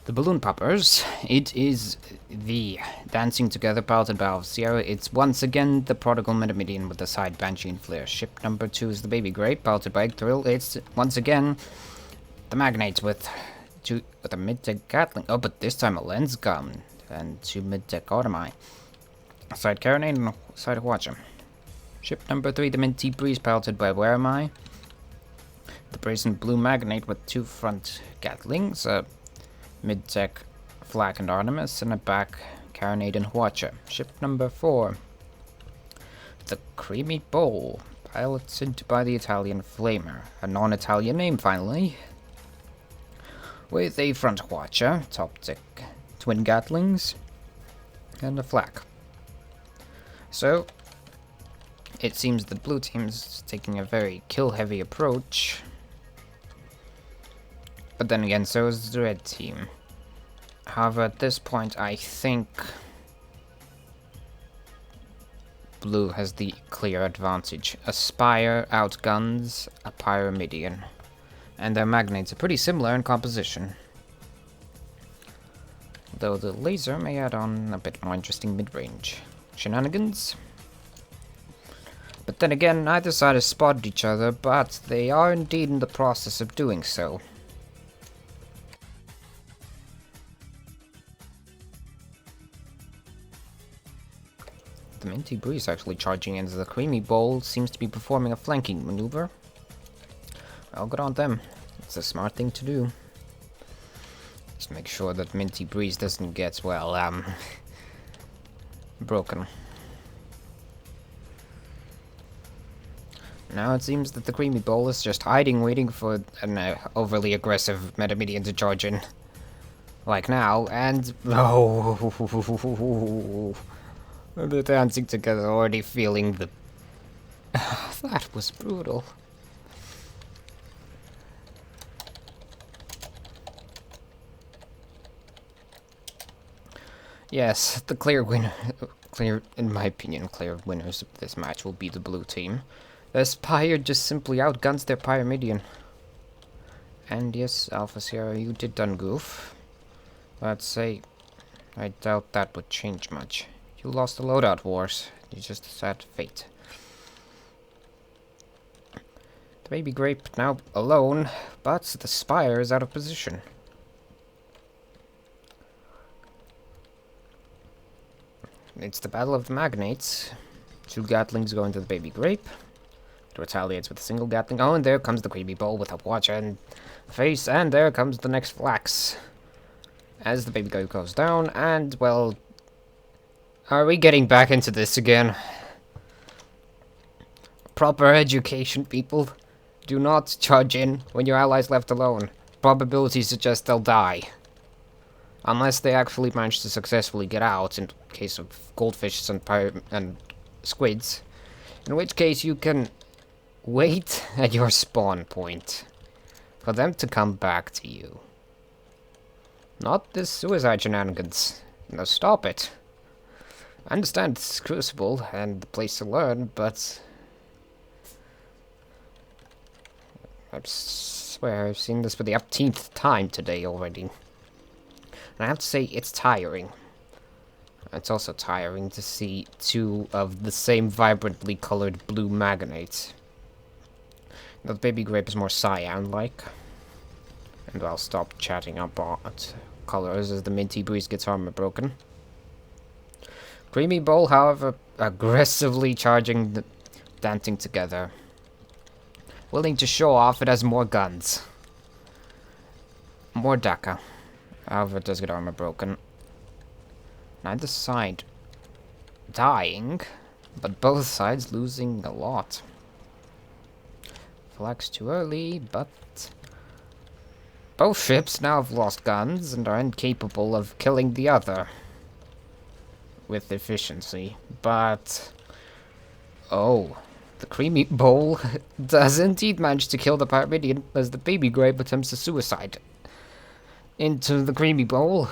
the balloon poppers. It is the Dancing Together piloted by Sierra. It's once again the Prodigal Metamidian with the side Banshee and Flare. Ship number 2 is the Baby Grape piloted by Thrill. It's once again the Magnates with a mid-deck Gatling. Oh, but this time a lens gun and 2 mid-deck Automi. Side Carronade and side Watcher. Ship number 3, the Minty Breeze piloted by Where Am I? The Brazen Blue Magnate with 2 front Gatlings, a mid-deck Flak and Artemis, and a back Carronade and Watcher. Ship number 4, the Creamy Bowl, piloted by the Italian Flamer. A non-Italian name, finally. With a front Watcher, top deck Twin Gatlings, and a Flak. So, it seems the blue team's taking a very kill-heavy approach. But then again, so is the red team. However, at this point, I think blue has the clear advantage. A Spire outguns a Pyramidian, and their magnates are pretty similar in composition. Though the laser may add on a bit more interesting mid-range shenanigans. But then again, neither side has spotted each other, but they are indeed in the process of doing so. The Minty Breeze actually charging into the Creamy Bowl seems to be performing a flanking maneuver. Well, good on them. It's a smart thing to do. Just make sure that Minty Breeze doesn't get, well, broken. Now it seems that the Creamy Bowl is just hiding, waiting for an overly aggressive Metamidian to charge in. Like now, and... oh, they're dancing together, already feeling the... that was brutal. Yes, the clear winner... in my opinion, clear winners of this match will be the blue team. The Spire just simply outguns their Pyramidian. And yes, Alpha Sierra, you did done goof. But say, I doubt that would change much. You lost the loadout wars. You just sad fate. The Baby Grape now alone, but the Spire is out of position. It's the Battle of the Magnates. 2 Gatlings going to the Baby Grape. It retaliates with a single Gatling. Oh, and there comes the Creamy Bowl with a Watcher and face, and there comes the next Flax. As the Baby Grape goes down, and, well... are we getting back into this again? Proper education, people. Do not charge in when your allies left alone. Probability suggests they'll die. Unless they actually manage to successfully get out, in case of goldfishes and squids. In which case you can wait at your spawn point for them to come back to you. Not this suicide shenanigans. No, stop it. I understand it's Crucible and the place to learn, but... I swear I've seen this for the upteenth time today already. And I have to say, it's tiring. It's also tiring to see 2 of the same vibrantly colored blue magnates. The Baby Grape is more cyan-like. And I'll stop chatting about colors as the Minty Breeze gets armor broken. Creamy Bowl, however, aggressively charging the Dancing Together. Willing to show off it has more guns. More Daka. However, it does get armor broken. Neither side dying, but both sides losing a lot. Flags too early, but... both ships now have lost guns and are incapable of killing the other. With efficiency, but... oh, the Creamy Bowl does indeed manage to kill the Pyramidian as the Baby Grape attempts a suicide into the Creamy Bowl.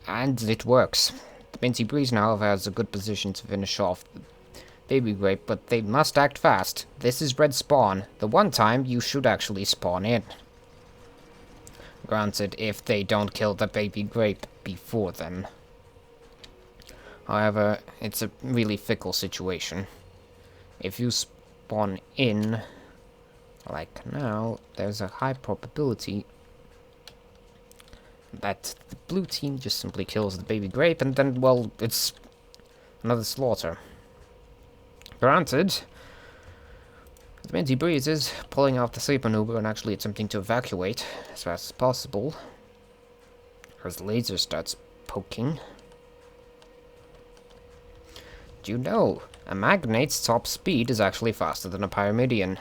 And it works. The Minty Breeze now has a good position to finish off baby grape, but they must act fast. This is red spawn. The one time you should actually spawn in. Granted, if they don't kill the baby grape before then. However, it's a really fickle situation. If you spawn in, like now, there's a high probability that the blue team just simply kills the baby grape, and then, well, it's another slaughter. Granted, the Minty Breeze is pulling off the sleep maneuver and actually attempting to evacuate as fast as possible. As the laser starts poking. Do you know, a Magnate's top speed is actually faster than a Pyramidion?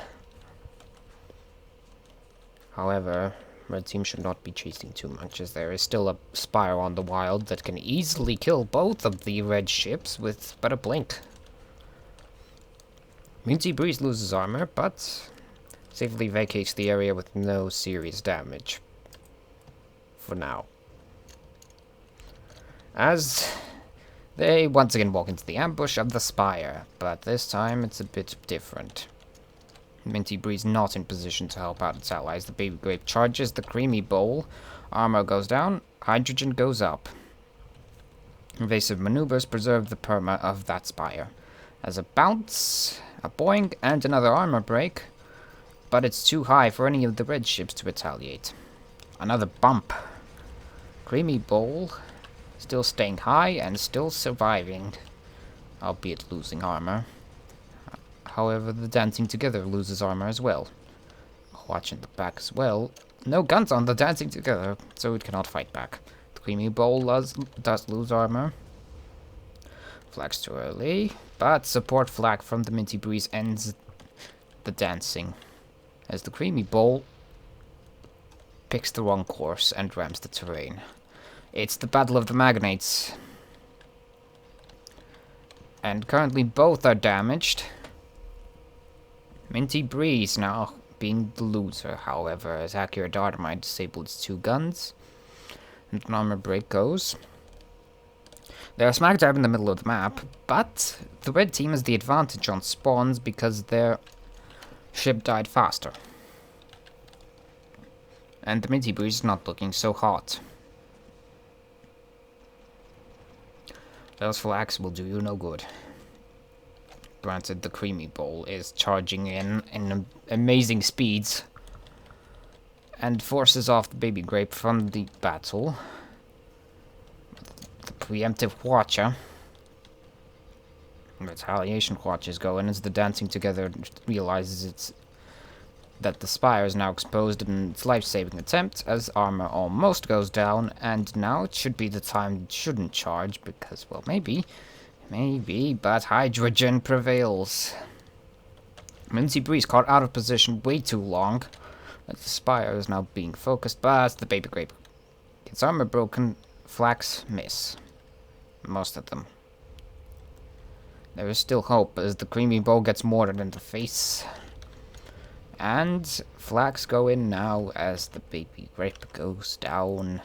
However, red team should not be chasing too much, as there is still a Spire on the wild that can easily kill both of the red ships with but a blink. Minty Breeze loses armor, but safely vacates the area with no serious damage. For now. As they once again walk into the ambush of the Spire, but this time it's a bit different. Minty Breeze not in position to help out its allies. The baby grape charges the creamy bowl. Armor goes down, hydrogen goes up. Evasive maneuvers preserve the perma of that Spire. As a bounce, a boing, and another armor break, but it's too high for any of the red ships to retaliate. Another bump. Creamy bowl, still staying high and still surviving, albeit losing armor. However, the Dancing Together loses armor as well. Watch in the back as well. No guns on the Dancing Together, so it cannot fight back. The Creamy Bowl does lose armor. Flags too early, but support flag from the Minty Breeze ends the dancing, as the Creamy Bowl picks the wrong course and rams the terrain. It's the Battle of the Magnates. And currently both are damaged. Minty Breeze now being the loser, however, as Accurate Dynamite disabled its two guns. And an armor break goes. They are smack dab in the middle of the map, but the red team has the advantage on spawns because their ship died faster. And the Minty Breeze is not looking so hot. Those flags will do you no good. Granted, the Creamy Bowl is charging in amazing speeds and forces off the baby grape from the battle. The preemptive Watcher. Retaliation Watchers go in as the Dancing Together realizes that the Spire is now exposed in its life-saving attempt, as armor almost goes down, and now it should be the time it shouldn't charge, because, well, maybe, but hydrogen prevails. Minty Breeze caught out of position way too long, as the Spire is now being focused, but the baby grape gets armor broken, flags miss. Most of them. There is still hope, as the Creamy Bowl gets mortared in the face. And flags go in now as the baby grape goes down.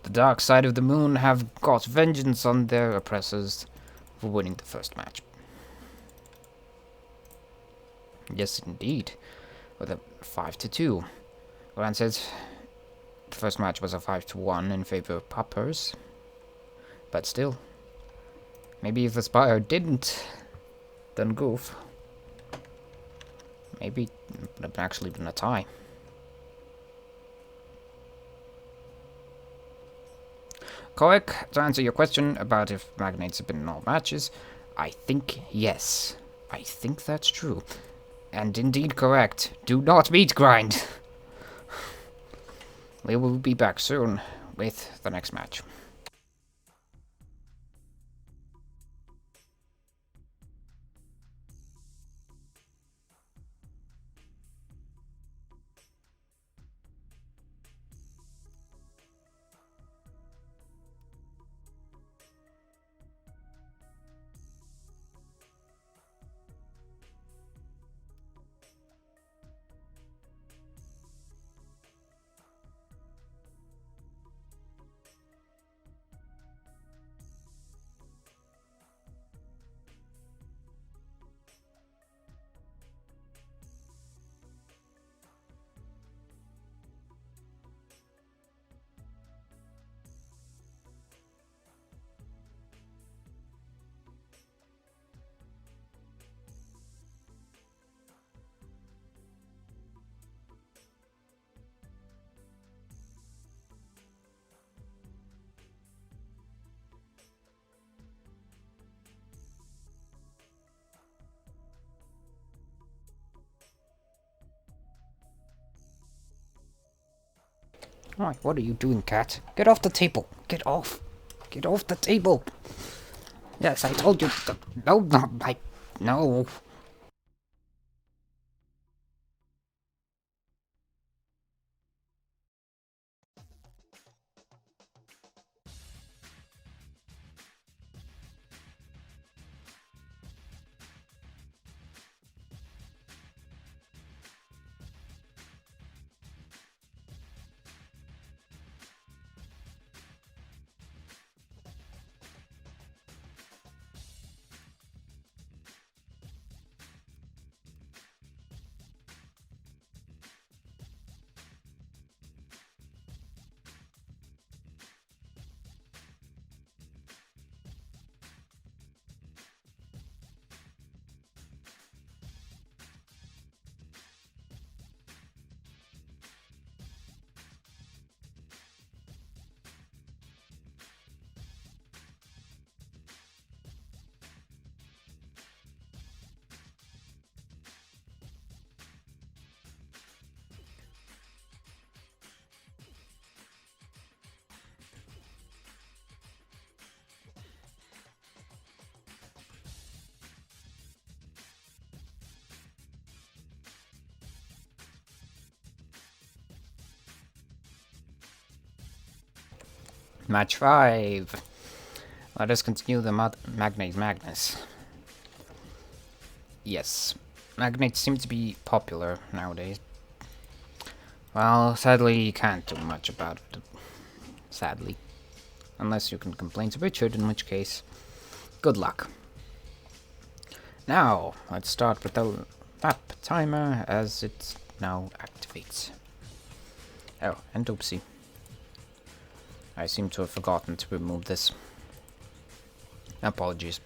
The dark side of the moon have got vengeance on their oppressors for winning the first match. Yes, indeed. With a 5-2. Granted, the first match was a 5-1 in favor of Poppers. But still. Maybe if the Spire didn't, then goof. Maybe it would have actually been a tie. Correct, to answer your question about if Magnates have been in all matches, I think yes. I think that's true. And indeed correct. Do not meat grind! We will be back soon with the next match. What are you doing, cat? Get off the table! Get off! Get off the table! Yes, I told you. No, no, no. Match 5. Let us continue the Magnate Magnus. Yes, magnates seem to be popular nowadays. Well, sadly, you can't do much about it. Sadly. Unless you can complain to Richard, in which case, good luck. Now, let's start with the map timer as it now activates. Oh, and oopsie. I seem to have forgotten to remove this. Apologies.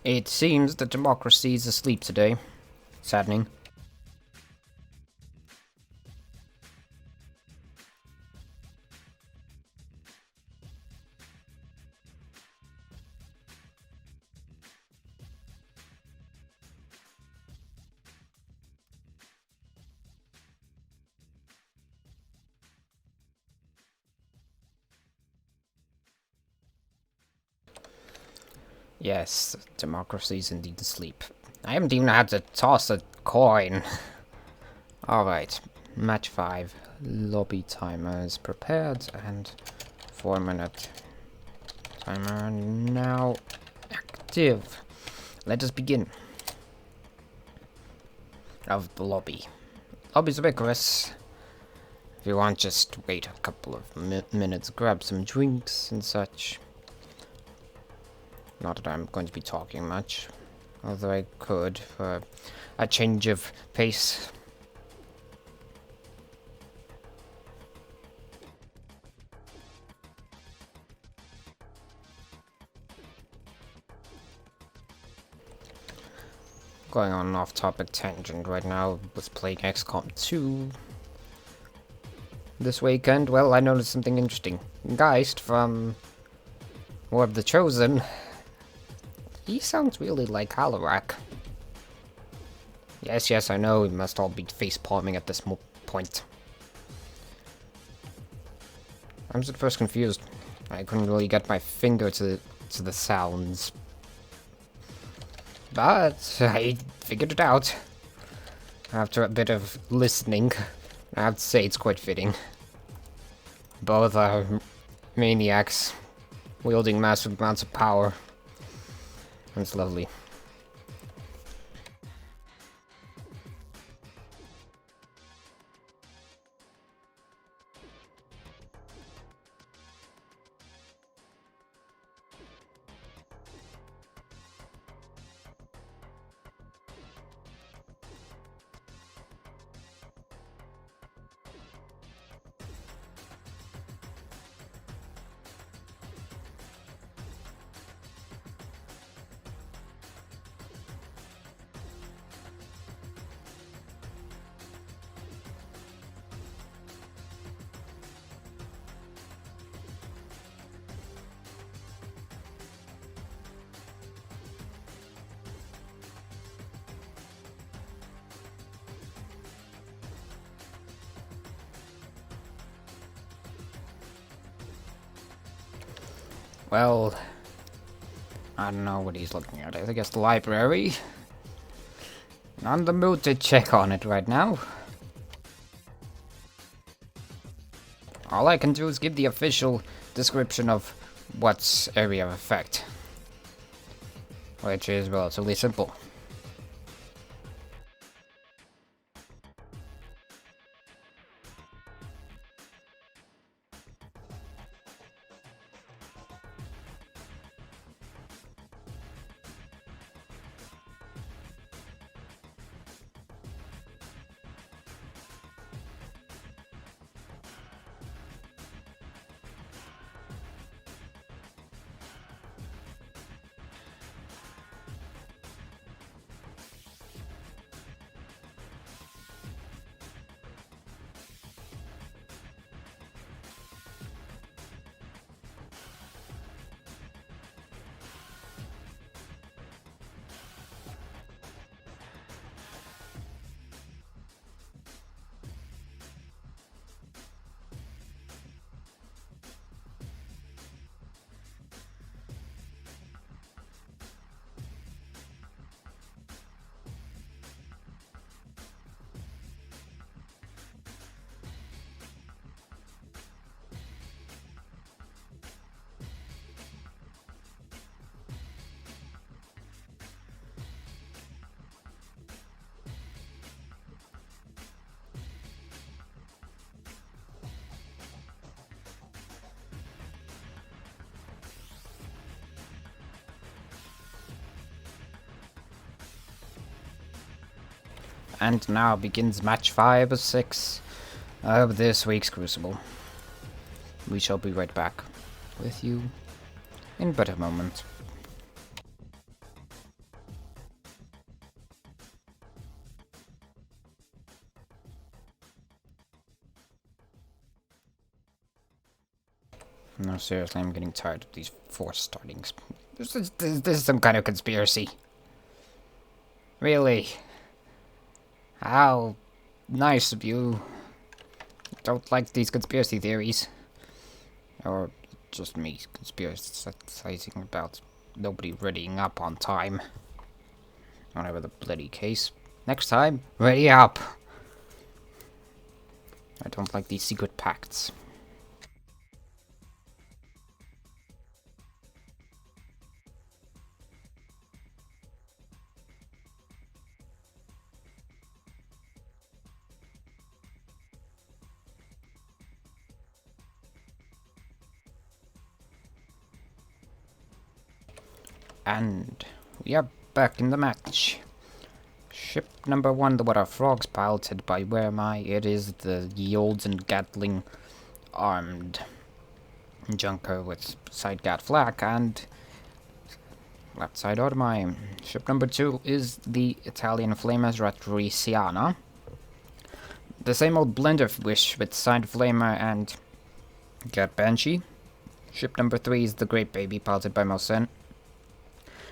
It seems that democracy is asleep today. Saddening. Yes, democracy is indeed asleep. I haven't even had to toss a coin. Alright, match 5. Lobby timer is prepared and 4-minute timer now active. Let us begin. Of the lobby. Lobby's vigorous. If you want, just wait a couple of minutes, grab some drinks and such. Not that I'm going to be talking much, although I could for a change of pace. Going on an off-topic tangent right now, was playing XCOM 2 this weekend. Well, I noticed something interesting. Geist from War of the Chosen, he sounds really like Halarak. Yes, I know, we must all be face-palming at this point. I was at first confused. I couldn't really get my finger to the sounds. But I figured it out. After a bit of listening, I have to say it's quite fitting. Both are maniacs wielding massive amounts of power. That's lovely. Well, I don't know what he's looking at. I think it's the library. Not in the mood to check on it right now. All I can do is give the official description of what's area of effect, which is relatively simple. And now begins match 5 of 6 of this week's Crucible. We shall be right back with you in but a moment. No, seriously, I'm getting tired of these forced startings. This is some kind of conspiracy. Really? How nice of you. Don't like these conspiracy theories. Or just me conspiracizing about nobody readying up on time. Whatever the bloody case. Next time, ready up. I don't like these secret pacts. And we are back in the match. Ship number 1, the Water Frogs, piloted by where am I? It is the Yields and Gatling armed junker with side Gat flak and left side Automine. Ship number 2 is the Italian Flamer Ratriciana. The same old blend of Wish with side Flamer and Gat Banshee. Ship number 3 is the Great Baby, piloted by Mosen.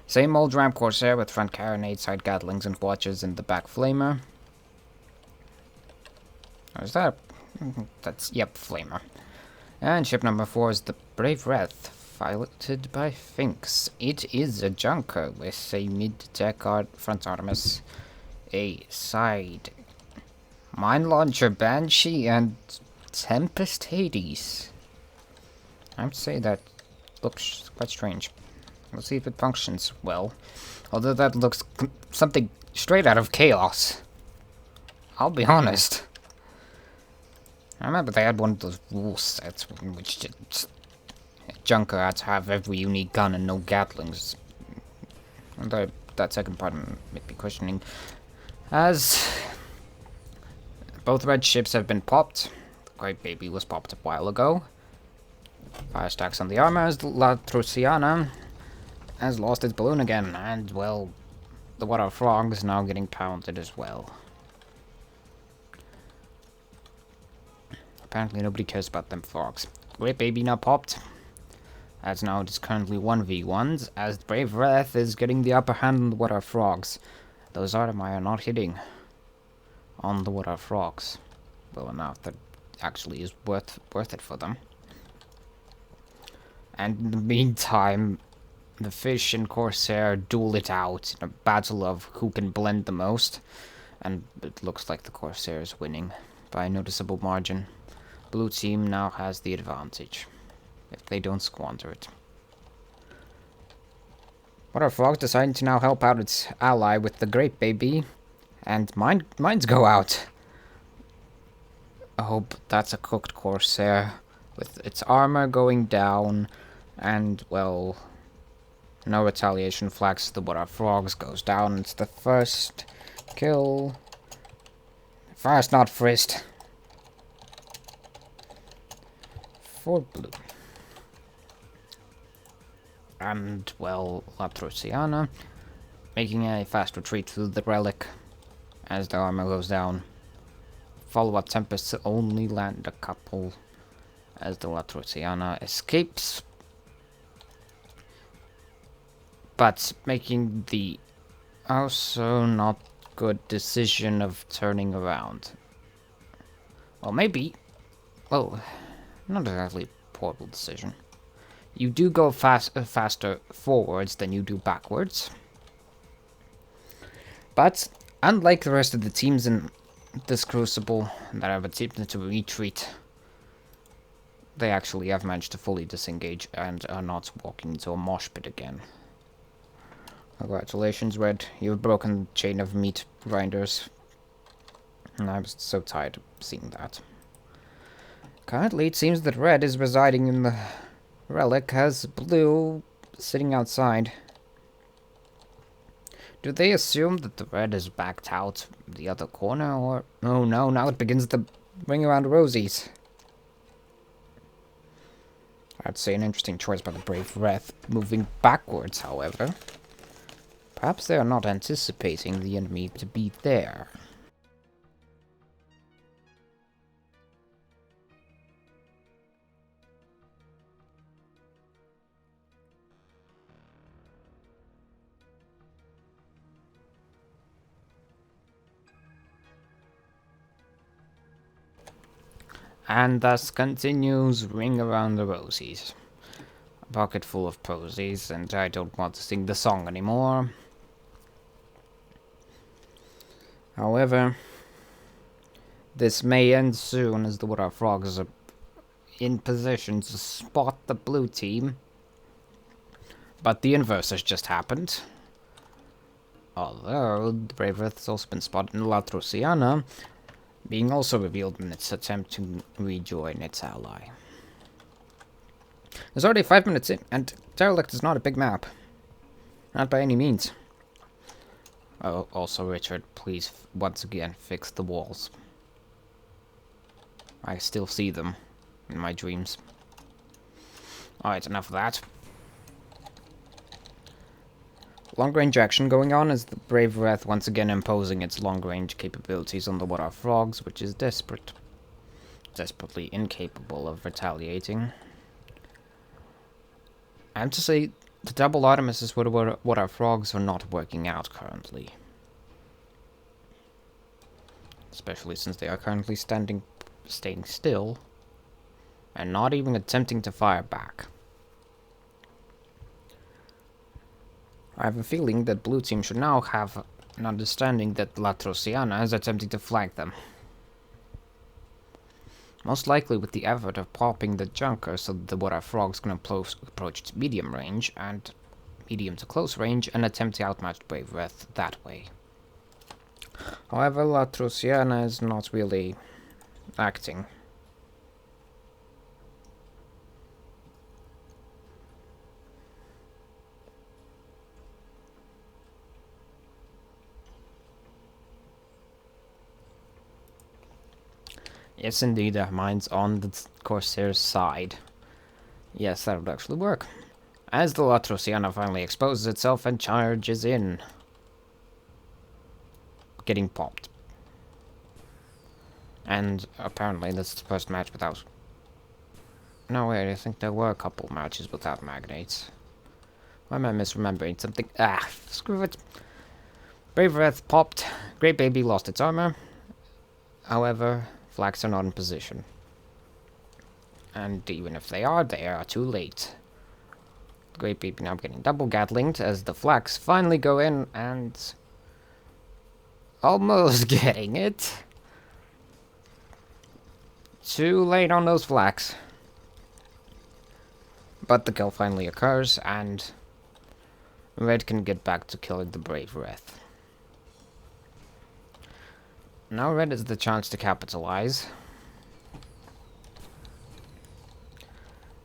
Same old Ram Corsair with front carronade, side Gatlings and Watches in the back Flamer. Or is that? That's, yep, Flamer. And ship number 4 is the Brave Wrath, piloted by Finks. It is a junker with a mid-deck front Artemis, a side Mine Launcher Banshee, and Tempest Hades. I would say that looks quite strange. Let's see if it functions well. Although that looks something straight out of Chaos. I'll be honest. I remember they had one of those rule sets in which just Junker had to have every unique gun and no Gatlings. Although that second part might be questioning. As both red ships have been popped. The Great Baby was popped a while ago. Fire stacks on the armor as La Truciana has lost its balloon again. And, well, the Water Frog is now getting pounded as well. Apparently nobody cares about them frogs. Great Baby now popped. As now it is currently 1v1s, as Brave Wrath is getting the upper hand on the Water Frogs. Those Artemai are not hitting on the Water Frogs well enough that actually is worth it for them. And in the meantime, the Fish and Corsair duel it out in a battle of who can blend the most, and it looks like the Corsair is winning by a noticeable margin. Blue team now has the advantage, if they don't squander it. Water Frog deciding to now help out its ally with the Great Baby, and mines go out. I hope that's a cooked Corsair, with its armor going down, and, well, no retaliation flags. The Water Frogs goes down. It's the first kill. First, not first. For blue. And, well, La Truciana making a fast retreat through the relic as the armor goes down. Follow-up Tempests only land a couple as the La Truciana escapes, but making the also not good decision of turning around. Well, maybe. Well, not exactly horrible decision. You do go faster forwards than you do backwards. But, unlike the rest of the teams in this Crucible that have attempted to retreat, they actually have managed to fully disengage and are not walking into a mosh pit again. Congratulations, Red. You've broken the chain of meat grinders. And I was so tired of seeing that. Currently, it seems that Red is residing in the relic, as Blue sitting outside. Do they assume that the Red is backed out the other corner, or... Oh no, now it begins the ring around rosies. I'd say an interesting choice by the Brave Wrath, moving backwards, however. Perhaps they are not anticipating the enemy to be there. And thus continues Ring Around the Rosies. A pocket full of posies, and I don't want to sing the song anymore. However, this may end soon as the Water Frogs are in position to spot the blue team. But the inverse has just happened. Although, the Brave Earth has also been spotted in La Truciana, being also revealed in its attempt to rejoin its ally. There's already 5 minutes in, and Derelict is not a big map. Not by any means. Oh, also, Richard, please, once again, fix the walls. I still see them in my dreams. Alright, enough of that. Long-range action going on as the Brave Wrath once again imposing its long-range capabilities on the Water Frogs, which is desperately incapable of retaliating. I have to say, the double Artemises with Water Frogs are not working out currently. Especially since they are currently staying still, and not even attempting to fire back. I have a feeling that Blue Team should now have an understanding that La Truciana is attempting to flank them. Most likely with the effort of popping the junker so that the water frog's can approach its medium range and medium to close range and attempt to outmatch Brave Breath that way. However, La Truciana is not really acting. Yes, indeed, mine's on the Corsair's side. Yes, that would actually work. As the La Truciana finally exposes itself and charges in. Getting popped. And apparently this is the first match without... No, wait, I think there were a couple matches without magnates. Why am I misremembering something? Ah, screw it. Brave Breath popped. Great Baby lost its armor. However, flags are not in position. And even if they are too late. The Great Baby now getting double gatlinged as the flags finally go in and... almost getting it. Too late on those flags. But the kill finally occurs, and Red can get back to killing the Brave Breath. Now Red has the chance to capitalize.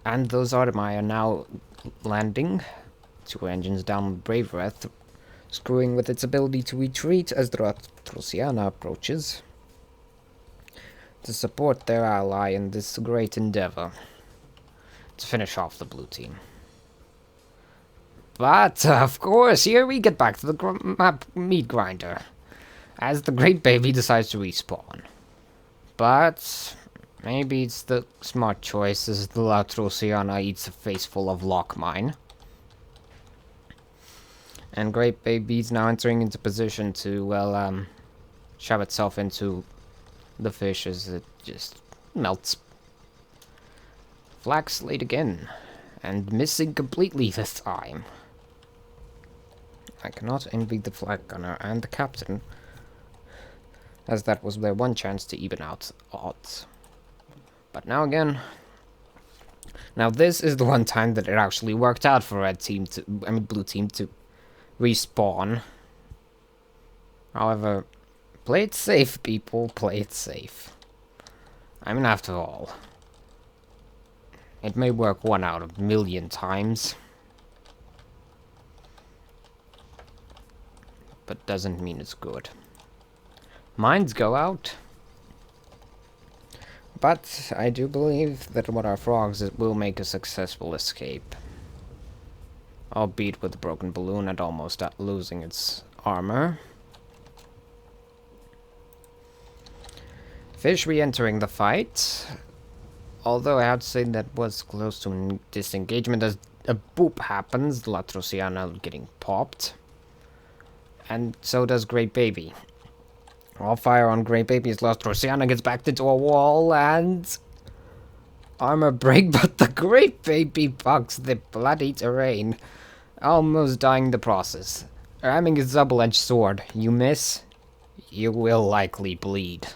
And those Artemai are now landing. 2 engines down Brave Breath, screwing with its ability to retreat as the Truciana approaches to support their ally in this great endeavor to finish off the blue team. But, of course, here we get back to the meat grinder, as the Great Baby decides to respawn. But maybe it's the smart choice as the La Truciana eats a face full of lock mine. And Great Baby's now entering into position to, well, shove itself into the fish as it just melts. Flag slate again, and missing completely this time. I cannot envy the flag gunner and the captain, as that was their one chance to even out odds. But now again, now this is the one time that it actually worked out for blue team to respawn. However, play it safe, people. Play it safe. I mean, after all, it may work 1 out of a million times, but doesn't mean it's good. Mines go out, but I do believe that what our frogs will make a successful escape. Albeit with a broken balloon and almost losing its armor. Fish re-entering the fight. Although I have to say that was close to a disengagement as a boop happens, La Truciana getting popped. And so does Great Baby. All fire on Great Baby as La Truciana gets backed into a wall and... armor break, but the Great Baby bugs the bloody terrain. Almost dying in the process. Ramming his double-edged sword. You miss, you will likely bleed.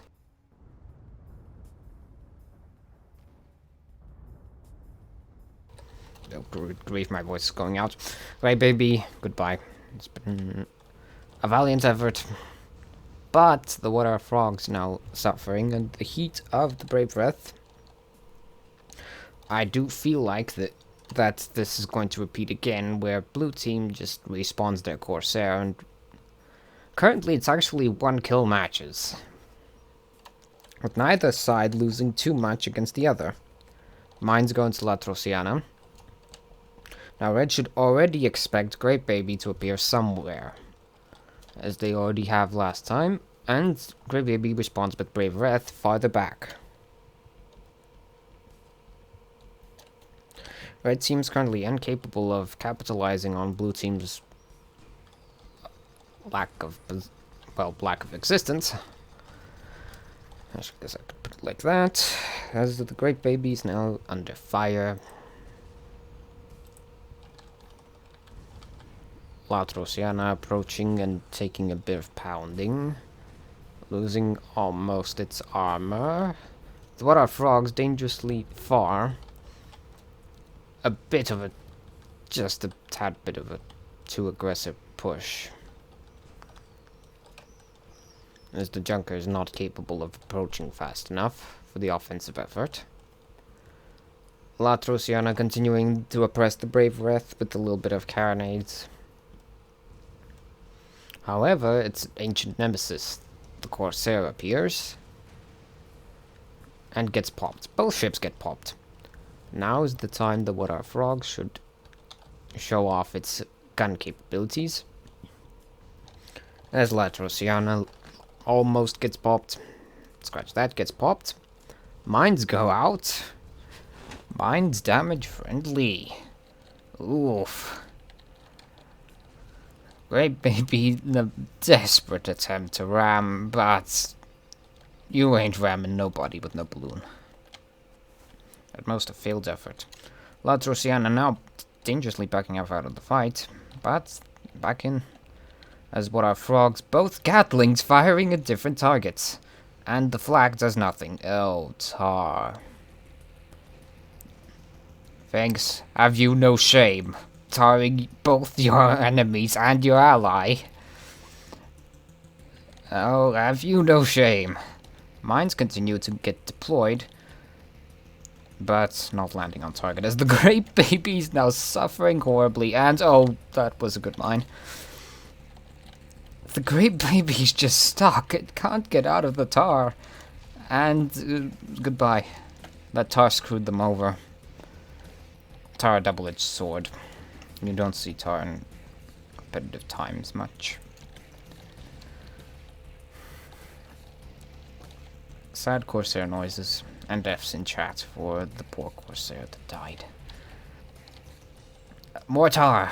Oh, grief, my voice is going out. Great Baby, goodbye. It's been a valiant effort. But the water frogs now suffering and the heat of the Brave Breath. I do feel like that this is going to repeat again, where blue team just respawns their Corsair, and currently it's actually 1-kill matches, with neither side losing too much against the other. Mine's going to La Truciana. Now Red should already expect Great Baby to appear somewhere, as they already have last time, and Great Baby responds with Brave Breath farther back. Red team's currently incapable of capitalizing on blue team's lack of existence. I guess I could put it like that. As the Great Baby is now under fire. La Truciana approaching and taking a bit of pounding. Losing almost its armor. What are frogs dangerously far? A bit of a, just a tad bit of a too aggressive push. As the Junker is not capable of approaching fast enough for the offensive effort. Latrosiana continuing to oppress the Brave Wraith with a little bit of carronades. However, its ancient nemesis, the Corsair, appears and gets popped. Both ships get popped. Now is the time that what our frog should show off its gun capabilities. As Latrosiana almost gets popped. Scratch that, gets popped. Mines go out. Mines damage friendly. Oof. Great Baby in a desperate attempt to ram, but you ain't ramming nobody with no balloon. At most a failed effort. Latrosiana now dangerously backing up out of the fight, but back in as what are frogs, both Gatlings firing at different targets. And the flag does nothing. Oh, Tar. Thanks. Have you no shame? Tarring both your enemies and your ally. Oh, have you no shame? Mines continue to get deployed, but not landing on target as the Great Baby's now suffering horribly. And, oh, that was a good line. The Great Baby's just stuck. It can't get out of the tar. And goodbye. That tar screwed them over. Tar, a double-edged sword. You don't see tar in competitive times much. Sad Corsair noises and F's in chat for the poor Corsair that died. More tar!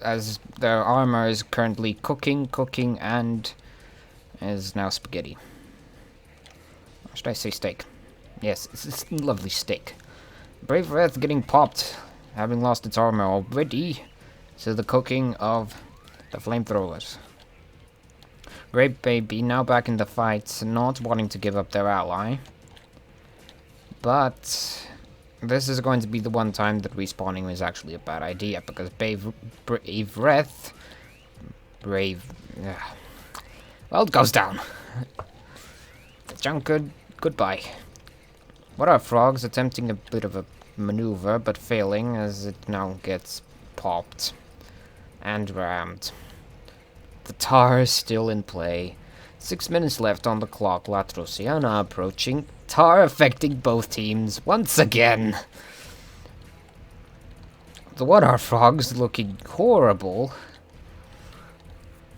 As their armor is currently cooking, and is now spaghetti. Or should I say steak? Yes, it's a lovely steak. Brave Wraith getting popped, having lost its armor already to the cooking of the flamethrowers. Great Baby now back in the fight, not wanting to give up their ally. But this is going to be the one time that respawning is actually a bad idea, because Brave Wraith... well, it goes down. Junker, goodbye. What are frogs attempting a bit of a maneuver, but failing as it now gets popped and rammed. The tar is still in play. 6 minutes left on the clock. Latrosiana approaching. Tar affecting both teams once again. The What Are Frogs looking horrible.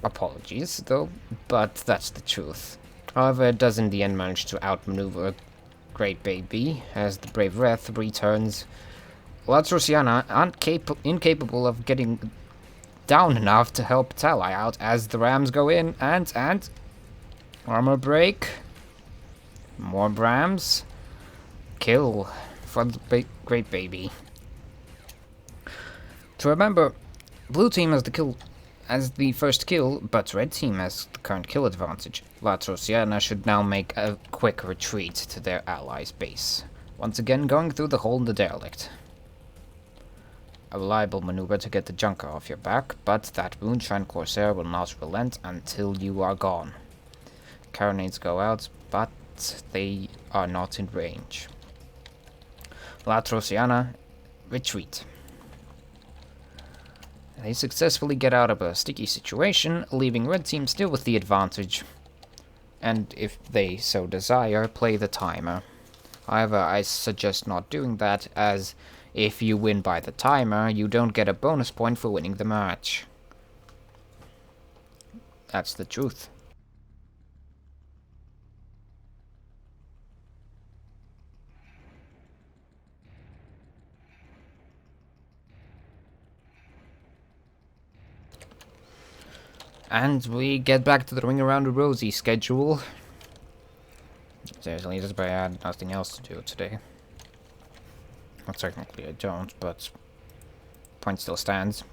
Apologies, though, but that's the truth. However, it does in the end manage to outmaneuver Great Baby as the Brave Wraith returns. Latrosiana incapable of getting down enough to help its ally out as the rams go in and armor break. More Brams. Kill for the Great Baby. To remember, blue team has the first kill, but red team has the current kill advantage. Latrosiana should now make a quick retreat to their allies' base. Once again going through the hole in the derelict. A reliable maneuver to get the Junker off your back, but that Moonshine Corsair will not relent until you are gone. Carronades go out, but they are not in range. Latrosiana, retreat. They successfully get out of a sticky situation, leaving red team still with the advantage. And if they so desire, play the timer. However, I suggest not doing that, as if you win by the timer, you don't get a bonus point for winning the match. That's the truth. And we get back to the Ring Around the Rosie schedule. Seriously, just I had nothing else to do today. Well, technically I don't, but point still stands.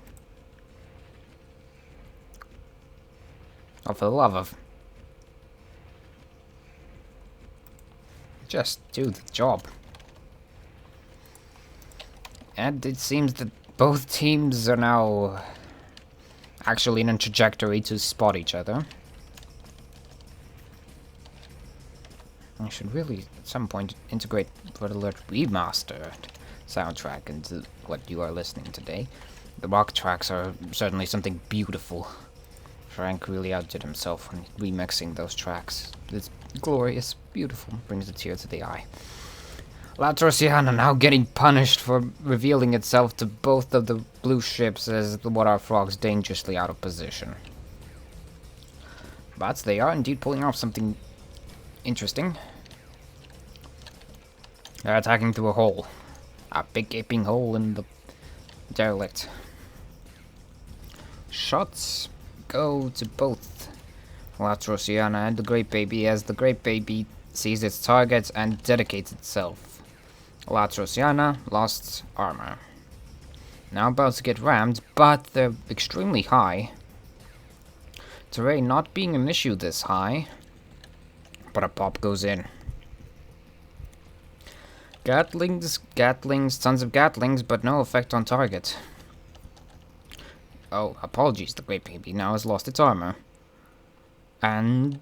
Oh, for the love of... just do the job. And it seems that both teams are now actually in a trajectory to spot each other. I should really, at some point, integrate Red Alert Remastered soundtrack into what you are listening today. The rock tracks are certainly something beautiful. Frank really outdid himself when remixing those tracks. It's glorious, beautiful, brings a tear to the eye. La Trociana now getting punished for revealing itself to both of the blue ships as the Water Frogs dangerously out of position. But they are indeed pulling off something interesting. They're attacking through a hole. A big gaping hole in the derelict. Shots go to both La Trociana and the Great Baby as the Great Baby sees its target and dedicates itself. La Trociana lost armor. Now about to get rammed, but they're extremely high. Terrain not being an issue this high, but a pop goes in. Gatlings, tons of Gatlings, but no effect on target. Oh, apologies, the Great Baby now has lost its armor. And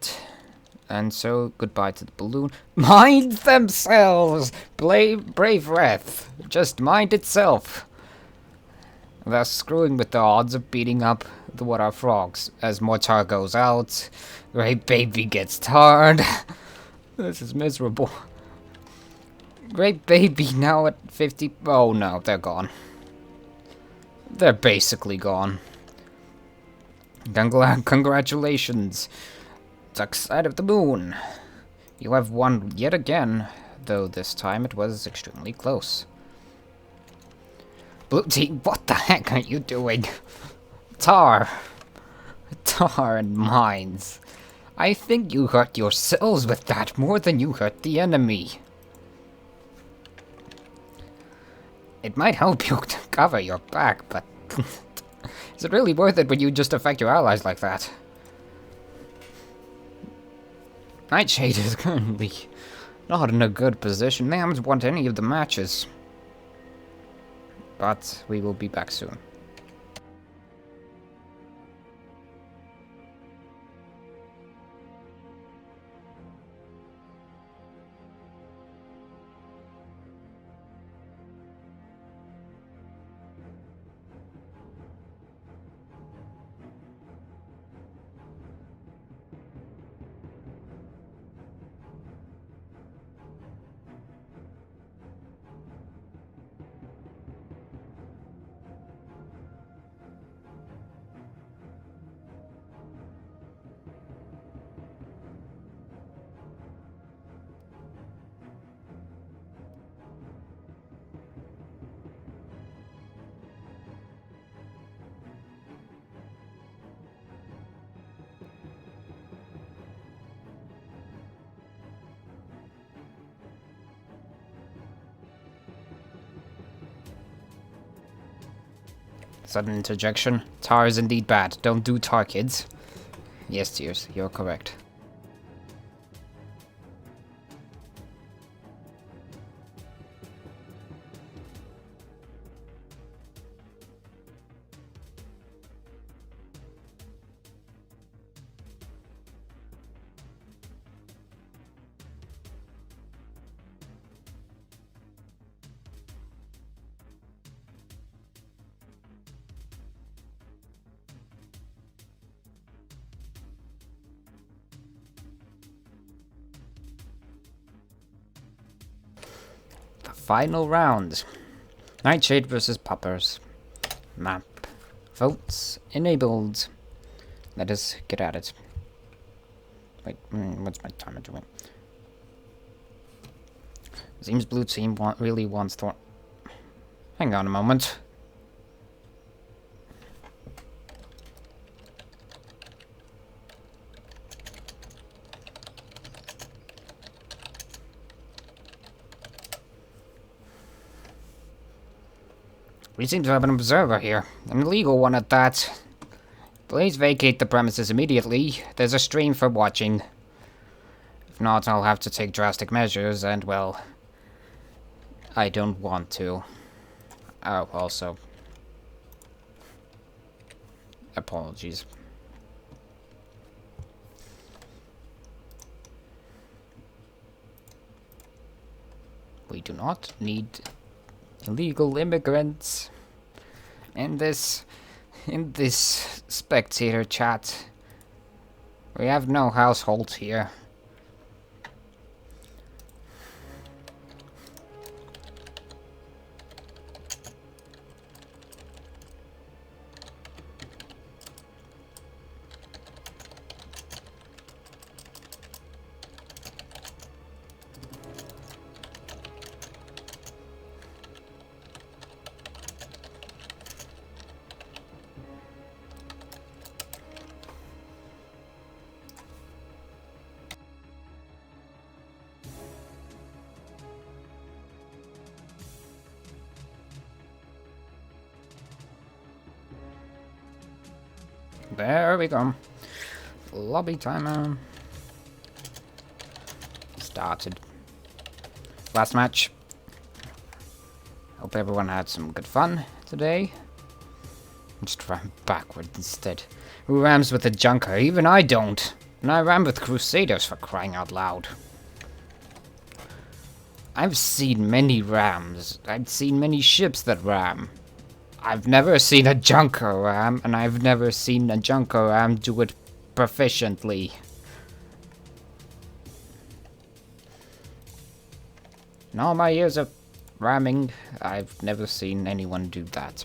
so, goodbye to the balloon. Mind themselves! Brave Wrath. Just mind itself. Thus screwing with the odds of beating up the Water Frogs. As Mortar goes out, Great Baby gets tarred. This is miserable. Great Baby now at 50... Oh no, they're gone. They're basically gone. Congratulations. Dark Side of the Moon. You have won yet again, though this time it was extremely close. Blue team, what the heck are you doing? Tar and mines. I think you hurt yourselves with that more than you hurt the enemy. It might help you to cover your back, but is it really worth it when you just affect your allies like that? Nightshade is currently not in a good position. They haven't won any of the matches. But we will be back soon. Sudden interjection. Tar is indeed bad. Don't do tar, kids. Yes, Tears, you're correct. Final round. Nightshade versus Poppers. Map. Votes enabled. Let us get at it. Wait, what's my timer doing? Seems blue team really wants to... Hang on a moment. We seem to have an observer here. An illegal one at that. Please vacate the premises immediately. There's a stream for watching. If not, I'll have to take drastic measures, and, well, I don't want to. Oh, also, apologies. We do not need illegal immigrants in this spectator chat. We have no household here. There we go. Lobby timer. Started. Last match. Hope everyone had some good fun today. Just ram backward instead. Who rams with a junker? Even I don't. And I ram with Crusaders, for crying out loud. I've seen many rams. I've seen many ships that ram. I've never seen a junker ram, and I've never seen a junker ram do it proficiently. In all my years of ramming, I've never seen anyone do that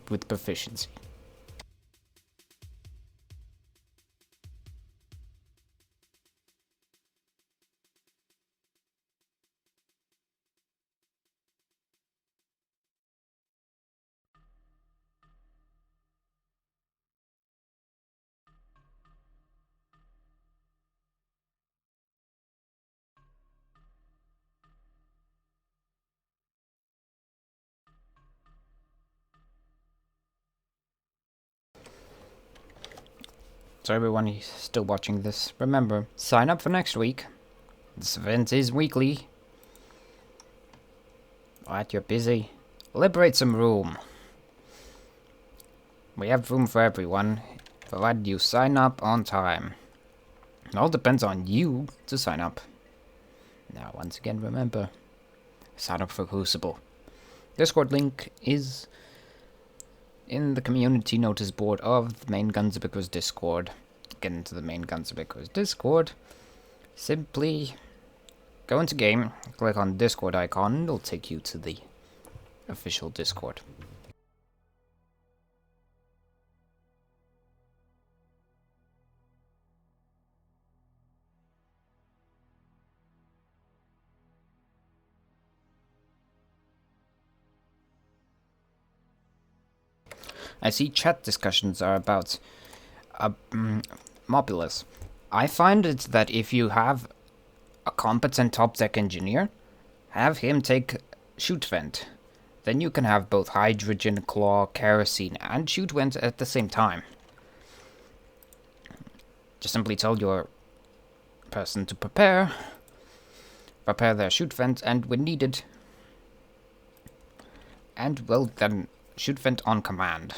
with proficiency. So everyone who's still watching this, remember, sign up for next week. This event is weekly. Alright, you're busy. Liberate some room. We have room for everyone, provided you sign up on time. It all depends on you to sign up. Now, once again, remember, sign up for Crewcible. Discord link is in the community notice board of the main Guns of Icarus Discord. Get into the main Guns of Icarus Discord. Simply go into game, click on Discord icon, and it'll take you to the official Discord. I see chat discussions are about Mobulus. I find it that if you have a competent top deck engineer, have him take shoot vent. Then you can have both hydrogen, claw, kerosene, and shoot vent at the same time. Just simply tell your person to prepare their shoot vent, and when needed, and well then shoot vent on command.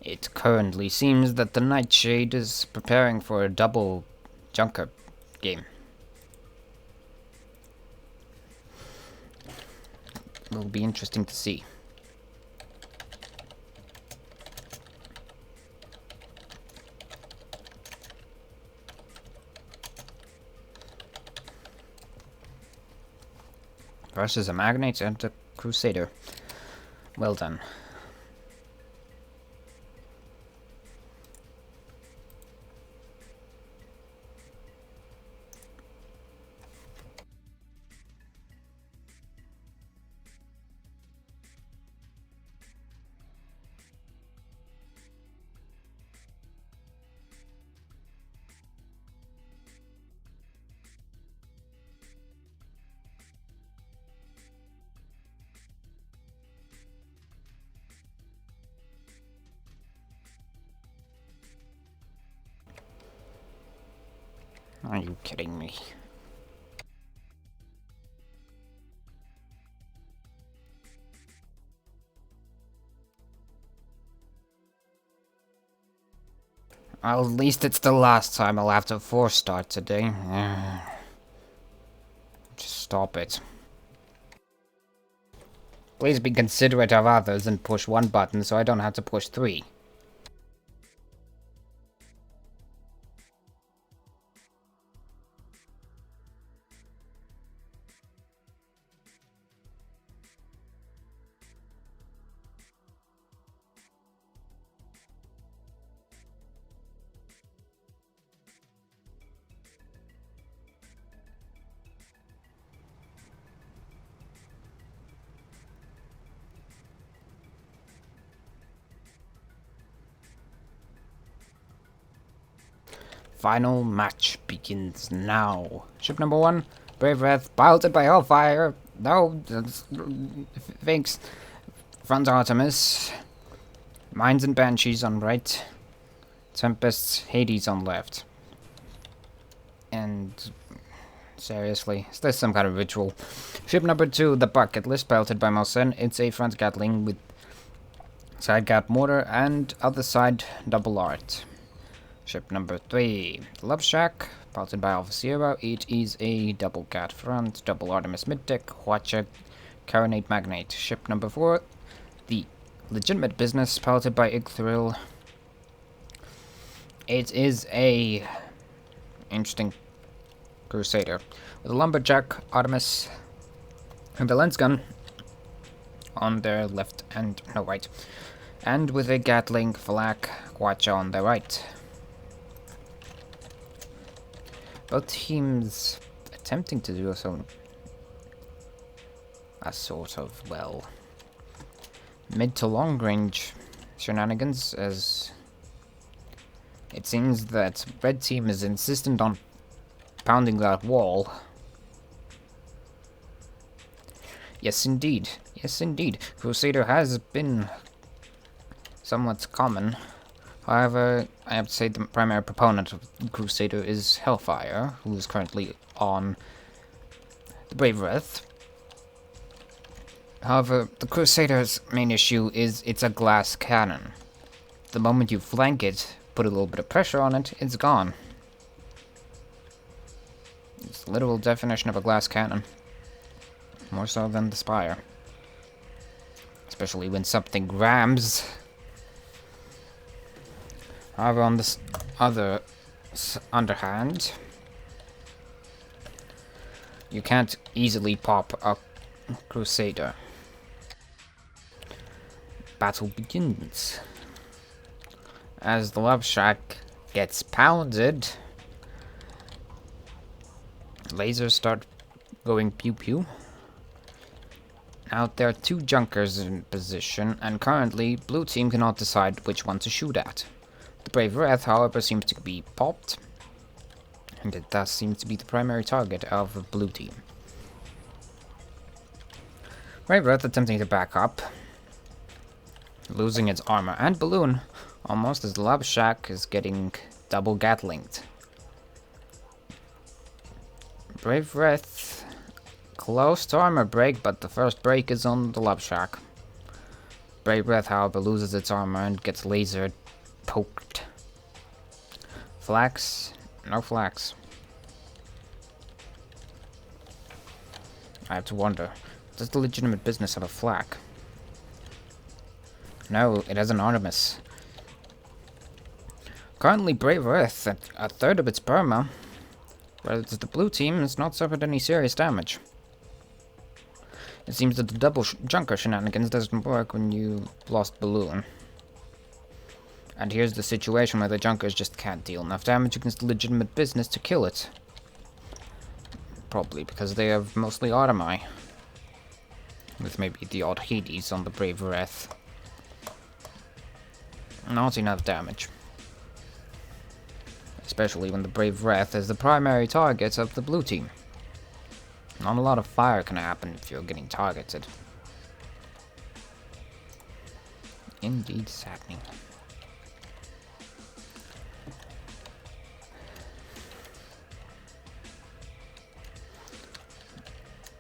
It currently seems that the Nightshade is preparing for a double junker game. Will be interesting to see. Versus a Magnate and a Crusader. Well done. Are you kidding me? Well, at least it's the last time I'll have to force start today. Just stop it. Please be considerate of others and push one button so I don't have to push 3. Final match begins now. Ship number 1, Brave Wrath, piloted by Hellfire. No, thanks. Front Artemis. Mines and Banshees on right. Tempests, Hades on left. And seriously, is this some kind of ritual? Ship number 2, the Bucket List, piloted by Mosen. It's a front Gatling with side Gat mortar and other side double art. Ship number 3, Love Shack, piloted by Alpha Sierra. It is a double Cat front, double Artemis mid-deck, Watcher, Caronate Magnate. Ship number 4, the Legitimate Business, piloted by Igthril. It is a interesting Crusader with a Lumberjack, Artemis, and the Lens Gun on their left and no right, and with a Gatling, Flak, Watcher on their right. Both teams attempting to do some a sort of, well, mid to long range shenanigans, as it seems that red team is insistent on pounding that wall. Yes indeed, yes indeed, Crusader has been somewhat common. However, I have to say the primary proponent of Crusader is Hellfire, who is currently on the Brave Wrath. However, the Crusader's main issue is it's a glass cannon. The moment you flank it, put a little bit of pressure on it, it's gone. It's the literal definition of a glass cannon. More so than the Spire. Especially when something rams. However, on this other underhand, you can't easily pop a Crusader. Battle begins. As the Love Shack gets pounded, lasers start going pew pew. Now there are 2 Junkers in position, and currently blue team cannot decide which one to shoot at. The Brave Wrath, however, seems to be popped, and it does seem to be the primary target of the blue team. Brave Wrath attempting to back up, losing its armor and balloon, almost as the Love Shack is getting double Gatlinged. Brave Wrath close to armor break, but the first break is on the Love Shack. Brave Wrath, however, loses its armor and gets lasered, poked. Flax, no flax. I have to wonder, does the Legitimate Business have a flak? No, it has an Artemis. Currently, Brave Earth at a third of its perma, whereas the blue team has not suffered any serious damage. It seems that the double Junker shenanigans doesn't work when you lost balloon. And here's the situation where the Junkers just can't deal enough damage against the Legitimate Business to kill it. Probably because they have mostly Artemi, with maybe the odd Hades on the Brave Wrath. Not enough damage. Especially when the Brave Wrath is the primary target of the blue team. Not a lot of fire can happen if you're getting targeted. Indeed saddening.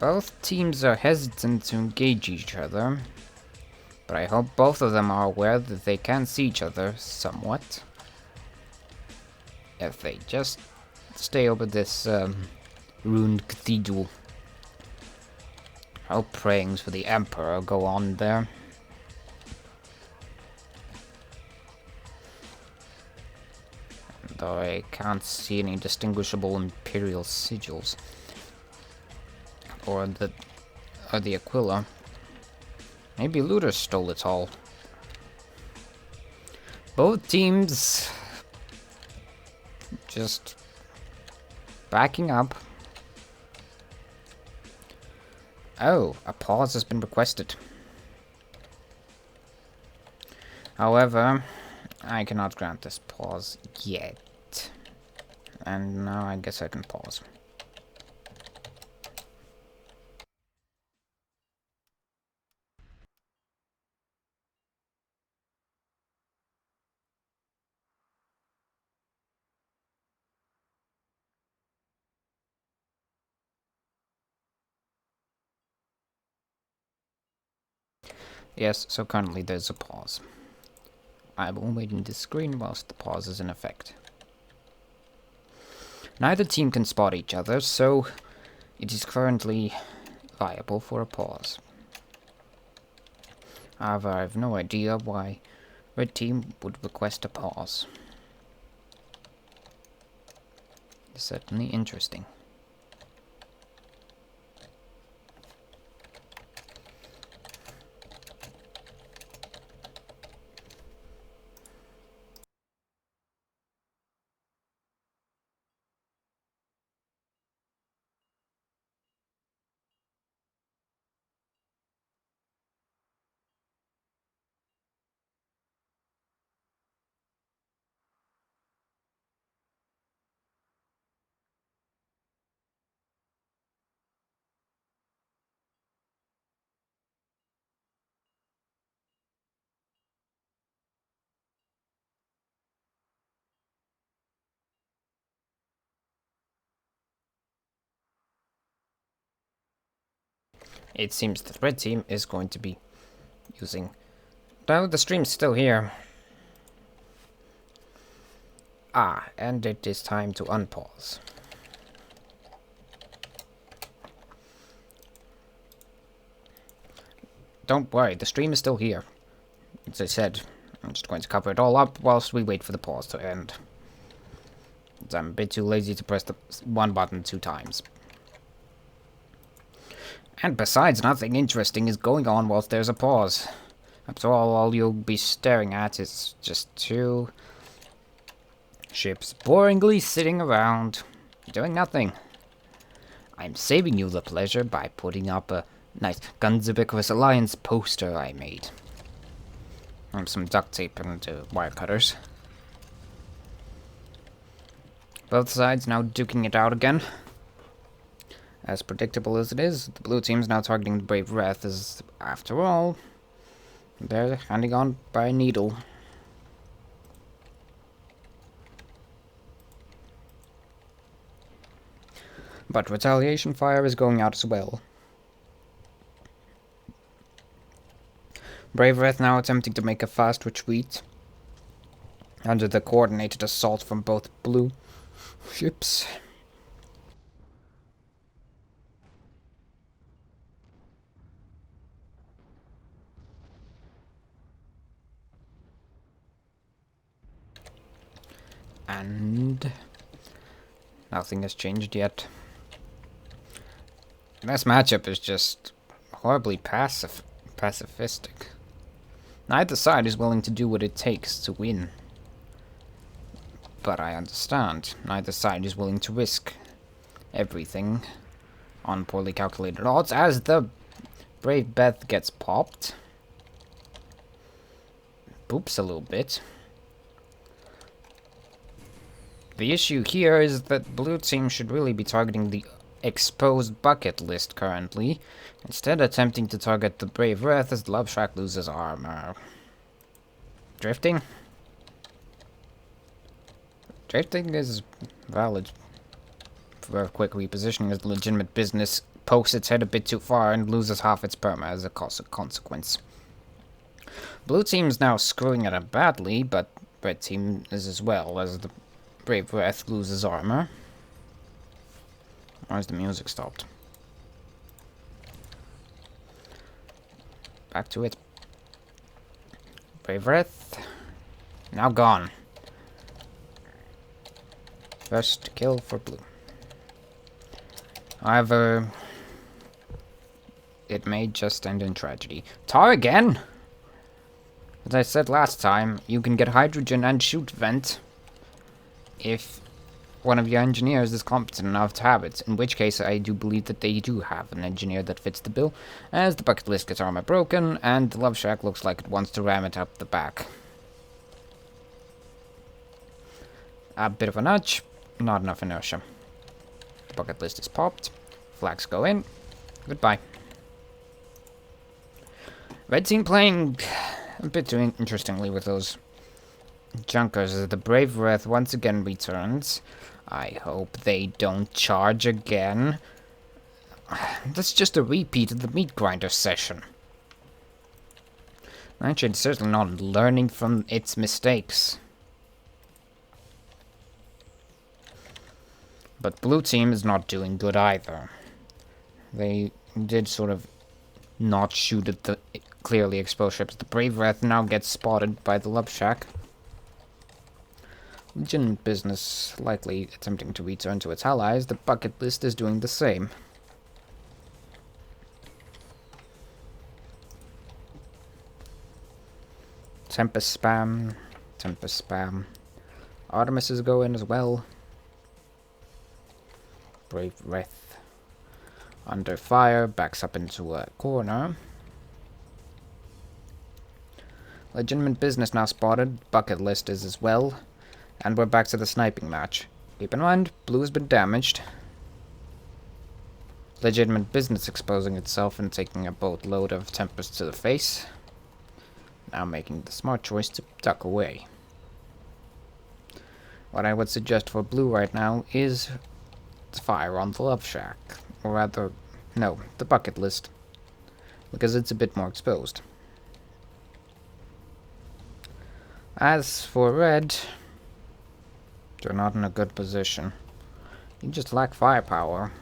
Both teams are hesitant to engage each other, but I hope both of them are aware that they can see each other somewhat. If they just stay over this ruined cathedral. How prayings for the Emperor go on there. Though I can't see any distinguishable Imperial sigils. Or the Aquila. Maybe looters stole it all. Both teams just backing up. Oh, a pause has been requested. However, I cannot grant this pause yet. And now I guess I can pause. Yes, so currently there's a pause. I will wait in this screen whilst the pause is in effect. Neither team can spot each other, so it is currently viable for a pause. However, I have no idea why red team would request a pause. It's certainly interesting. It seems that red team is going to be using... No, the stream's still here. Ah, and it is time to unpause. Don't worry, the stream is still here. As I said, I'm just going to cover it all up whilst we wait for the pause to end. I'm a bit too lazy to press the one button 2 times. And besides, nothing interesting is going on whilst there's a pause. After all you'll be staring at is just 2 ships boringly sitting around, doing nothing. I'm saving you the pleasure by putting up a nice Guns Ubiquitous Alliance poster I made. And some duct tape and wire cutters. Both sides now duking it out again. As predictable as it is, the blue team's now targeting the Brave Wrath as, after all, they're handing on by a needle. But retaliation fire is going out as well. Brave Wrath now attempting to make a fast retreat under the coordinated assault from both blue ships. And nothing has changed yet. This matchup is just horribly pacifistic. Neither side is willing to do what it takes to win. But I understand. Neither side is willing to risk everything on poorly calculated odds as the Brave Beth gets popped. Boops a little bit. The issue here is that blue team should really be targeting the exposed bucket list currently, instead attempting to target the Brave Wrath as Love Shack loses armor. Drifting? Drifting is valid for a quick repositioning as a legitimate business pokes its head a bit too far and loses half its perma as a consequence. Blue team is now screwing it up badly, but red team is as well, as the Brave Breath loses armor. Why is the music stopped? Back to it. Brave Breath. Now gone. First kill for blue. However, it may just end in tragedy. Tar again? As I said last time, you can get hydrogen and shoot vent if one of your engineers is competent enough to have it, in which case I do believe that they do have an engineer that fits the bill, as the bucket list gets armor broken, and the Love Shack looks like it wants to ram it up the back. A bit of a nudge, not enough inertia. The bucket list is popped, flags go in, goodbye. Red team playing a bit too interestingly with those junkers as the Brave Breath once again returns. I hope they don't charge again. That's just a repeat of the meat grinder session. Nightshade is certainly not learning from its mistakes. But blue team is not doing good either. They did sort of not shoot at the clearly exposed ships. The Brave Breath now gets spotted by the Love Shack. Legion business likely attempting to return to its allies. The bucket list is doing the same. Tempest spam. Tempest spam. Artemises go in as well. Brave Breath under fire, backs up into a corner. Legitimate business now spotted. Bucket list is as well. And we're back to the sniping match. Keep in mind, blue has been damaged. Legitimate business exposing itself and taking a boatload of Tempest to the face. Now making the smart choice to duck away. What I would suggest for blue right now is to fire on the Love Shack. Or rather, no, the bucket list. Because it's a bit more exposed. As for red, they're not in a good position. You just lack firepower.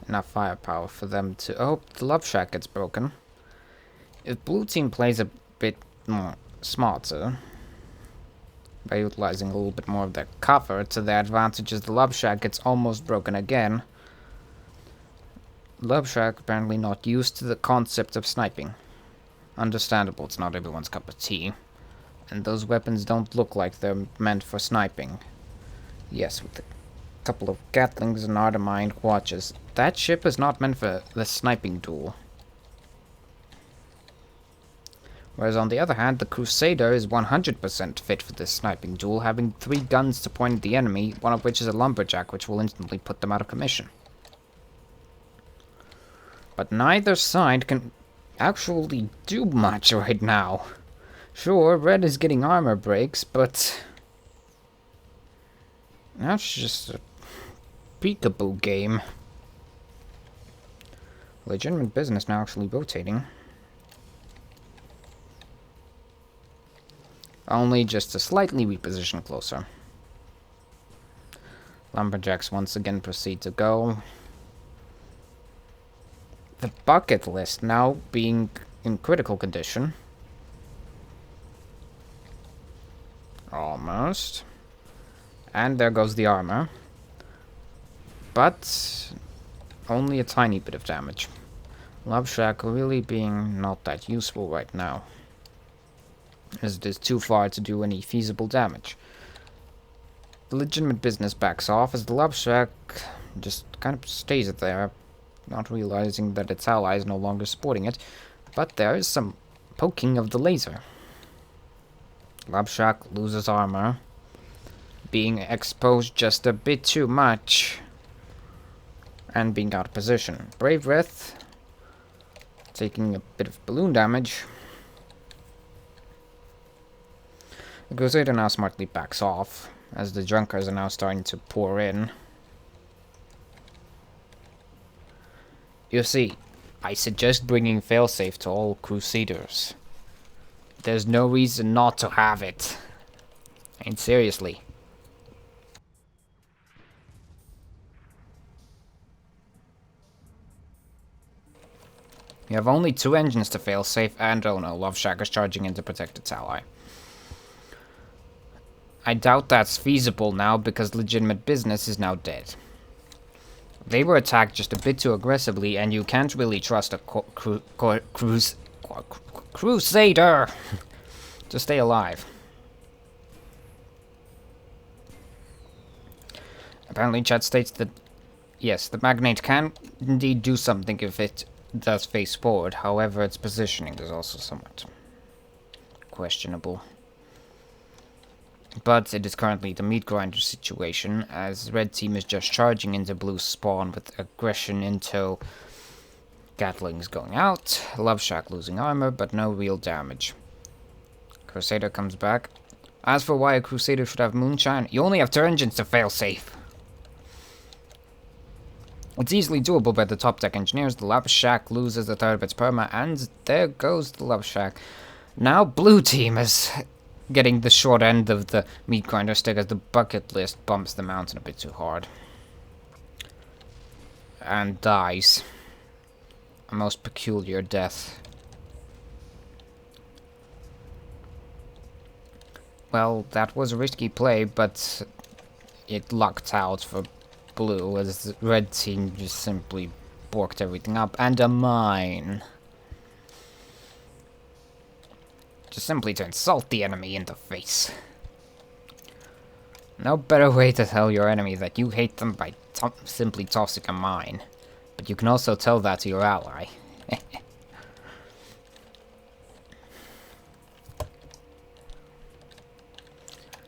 Enough firepower for them to... Oh, the Love Shack gets broken. If blue team plays a bit more smarter, by utilizing a little bit more of their cover to their advantage as the Love Shack gets almost broken again. Love Shack apparently not used to the concept of sniping. Understandable, it's not everyone's cup of tea. And those weapons don't look like they're meant for sniping. Yes, with a couple of Gatlings and Artemine watches. That ship is not meant for the sniping duel. Whereas on the other hand, the Crusader is 100% fit for this sniping duel, having 3 guns to point at the enemy, one of which is a lumberjack, which will instantly put them out of commission. But neither side can actually do much right now. Sure, red is getting armor breaks, but that's just a peekaboo game. Legitimate business now actually rotating. Only just to slightly reposition closer. Lumberjacks once again proceed to go. The bucket list now being in critical condition. Almost. And there goes the armor. But only a tiny bit of damage. Love Shack really being not that useful right now, as it is too far to do any feasible damage. The legitimate business backs off as the Love Shack just kind of stays there, not realizing that its ally is no longer supporting it. But there is some poking of the laser. Love Shack loses armor, being exposed just a bit too much, and being out of position. Brave Breath taking a bit of balloon damage. The Crusader now smartly backs off, as the Junkers are now starting to pour in. You see, I suggest bringing failsafe to all Crusaders. There's no reason not to have it. I mean, seriously. You have only 2 engines to failsafe, and oh no, Love Shack is charging in to protect its ally. I doubt that's feasible now because legitimate business is now dead. They were attacked just a bit too aggressively, and you can't really trust a Crusader to stay alive. Apparently, chat states that, yes, the Magnate can indeed do something if it does face forward. However, its positioning is also somewhat questionable. But it is currently the meat grinder situation, as red team is just charging into blue spawn with aggression in tow. Gatlings going out, Love Shack losing armor, but no real damage. Crusader comes back. As for why a Crusader should have Moonshine, you only have 2 engines to fail safe. It's easily doable by the top deck engineers. The Love Shack loses a third of its perma, and there goes the Love Shack. Now blue team is getting the short end of the meat grinder stick as the bucket list bumps the mountain a bit too hard. And dies. A most peculiar death. Well, that was a risky play, but it lucked out for blue as the red team just simply borked everything up. And a mine. Just simply to insult the enemy in the face. No better way to tell your enemy that you hate them by simply tossing a mine. But you can also tell that to your ally.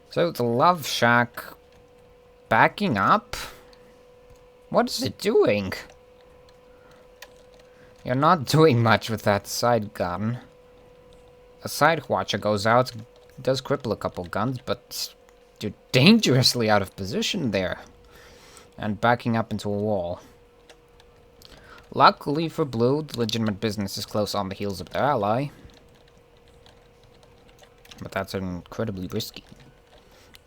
So the Love Shack backing up? What is it doing? You're not doing much with that side gun. A side watcher goes out, does cripple a couple guns, but you're dangerously out of position there. And backing up into a wall. Luckily for blue, the legitimate business is close on the heels of their ally. But that's incredibly risky.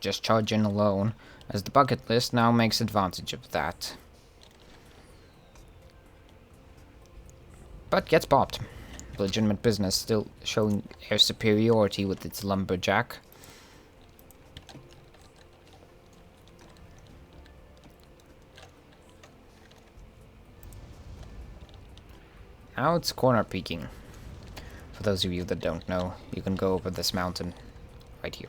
Just charge in alone, as the bucket list now makes advantage of that. But gets popped. Legitimate business still showing air superiority with its lumberjack. Now it's corner peeking. For those of you that don't know, you can go over this mountain right here.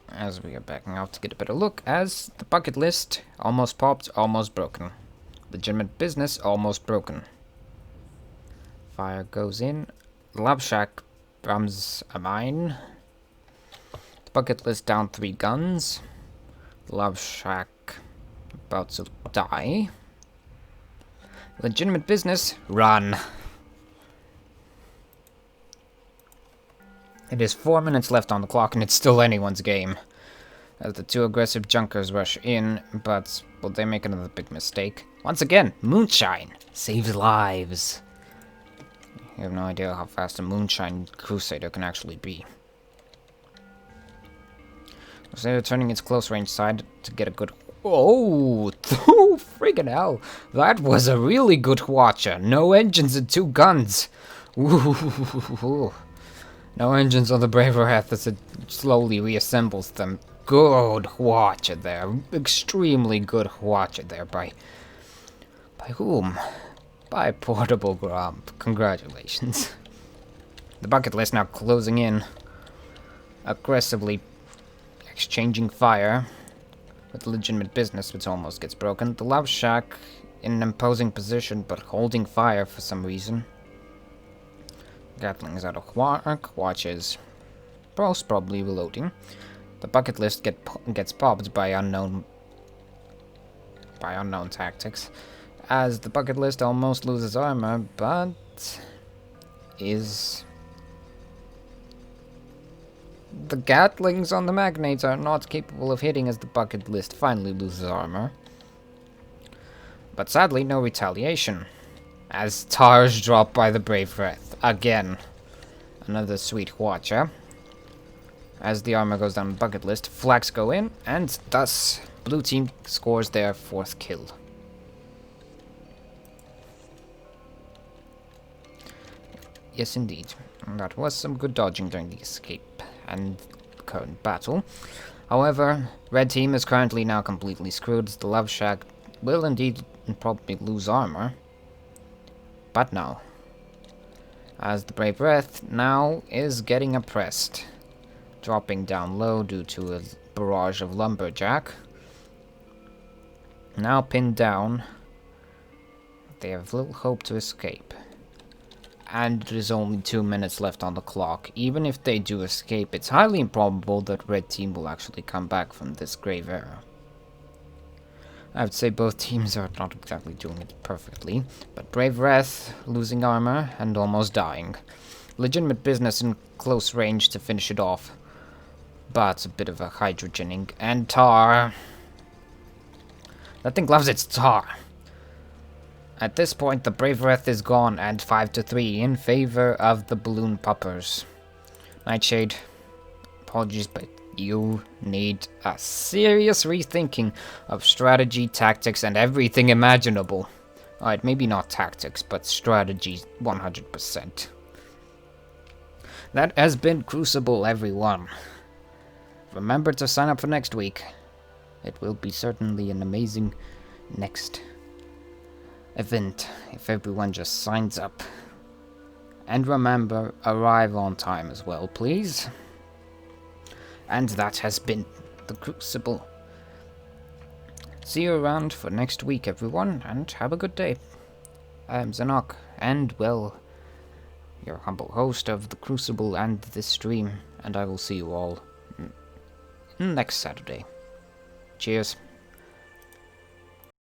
As we are backing out to get a better look, as the bucket list almost popped, almost broken. Legitimate business almost broken. Fire goes in. Love Shack drums a mine. The bucket list down 3 guns. Love Shack about to die. Legitimate business, run. It is 4 minutes left on the clock and it's still anyone's game. As the 2 aggressive junkers rush in, but will they make another big mistake? Once again, Moonshine saves lives. You have no idea how fast a Moonshine Crusader can actually be. Crusader turning its close range side to get a good... Oh, friggin' hell. That was a really good watcher. No engines and 2 guns. Ooh. No engines on the Brave Wrath as it slowly reassembles them. Good watcher there. Extremely good watcher there by whom? By Portable Grump. Congratulations. The bucket list now closing in. Aggressively exchanging fire. With legitimate business, which almost gets broken. The Love Shack in an imposing position, but holding fire for some reason. Gatling is out of work. Watches. Most probably reloading. The bucket list gets popped by unknown tactics. As the bucket list almost loses armor, but is... The Gatlings on the Magnates are not capable of hitting as the bucket list finally loses armor. But sadly, no retaliation, as tars dropped by the Brave Wrath. Again. Another sweet watcher. As the armor goes down the bucket list, flags go in, and thus, blue team scores their 4th kill. Yes, indeed. That was some good dodging during the escape and current battle. However, red team is currently now completely screwed. The Love Shack will indeed probably lose armor. But no. As the Brave Wrath now is getting oppressed. Dropping down low due to a barrage of Lumberjack. Now pinned down. They have little hope to escape. And there's only 2 minutes left on the clock. Even if they do escape, it's highly improbable that red team will actually come back from this grave era. I would say both teams are not exactly doing it perfectly, but Brave Wrath losing armor and almost dying. Legitimate business in close range to finish it off, but a bit of a hydrogening. And tar. That thing loves its tar. At this point, the Brave Wrath is gone, and 5-3 in favor of the Balloon Puppers. Nightshade, apologies, but you need a serious rethinking of strategy, tactics, and everything imaginable. Alright, maybe not tactics, but strategy 100%. That has been Crewcible, everyone. Remember to sign up for next week. It will be certainly an amazing next event if everyone just signs up. And remember, arrive on time as well, please. And that has been the Crewcible. See you around for next week, everyone, and have a good day. I am Zanok, and well, your humble host of the Crewcible and this stream, and I will see you all next Saturday. Cheers.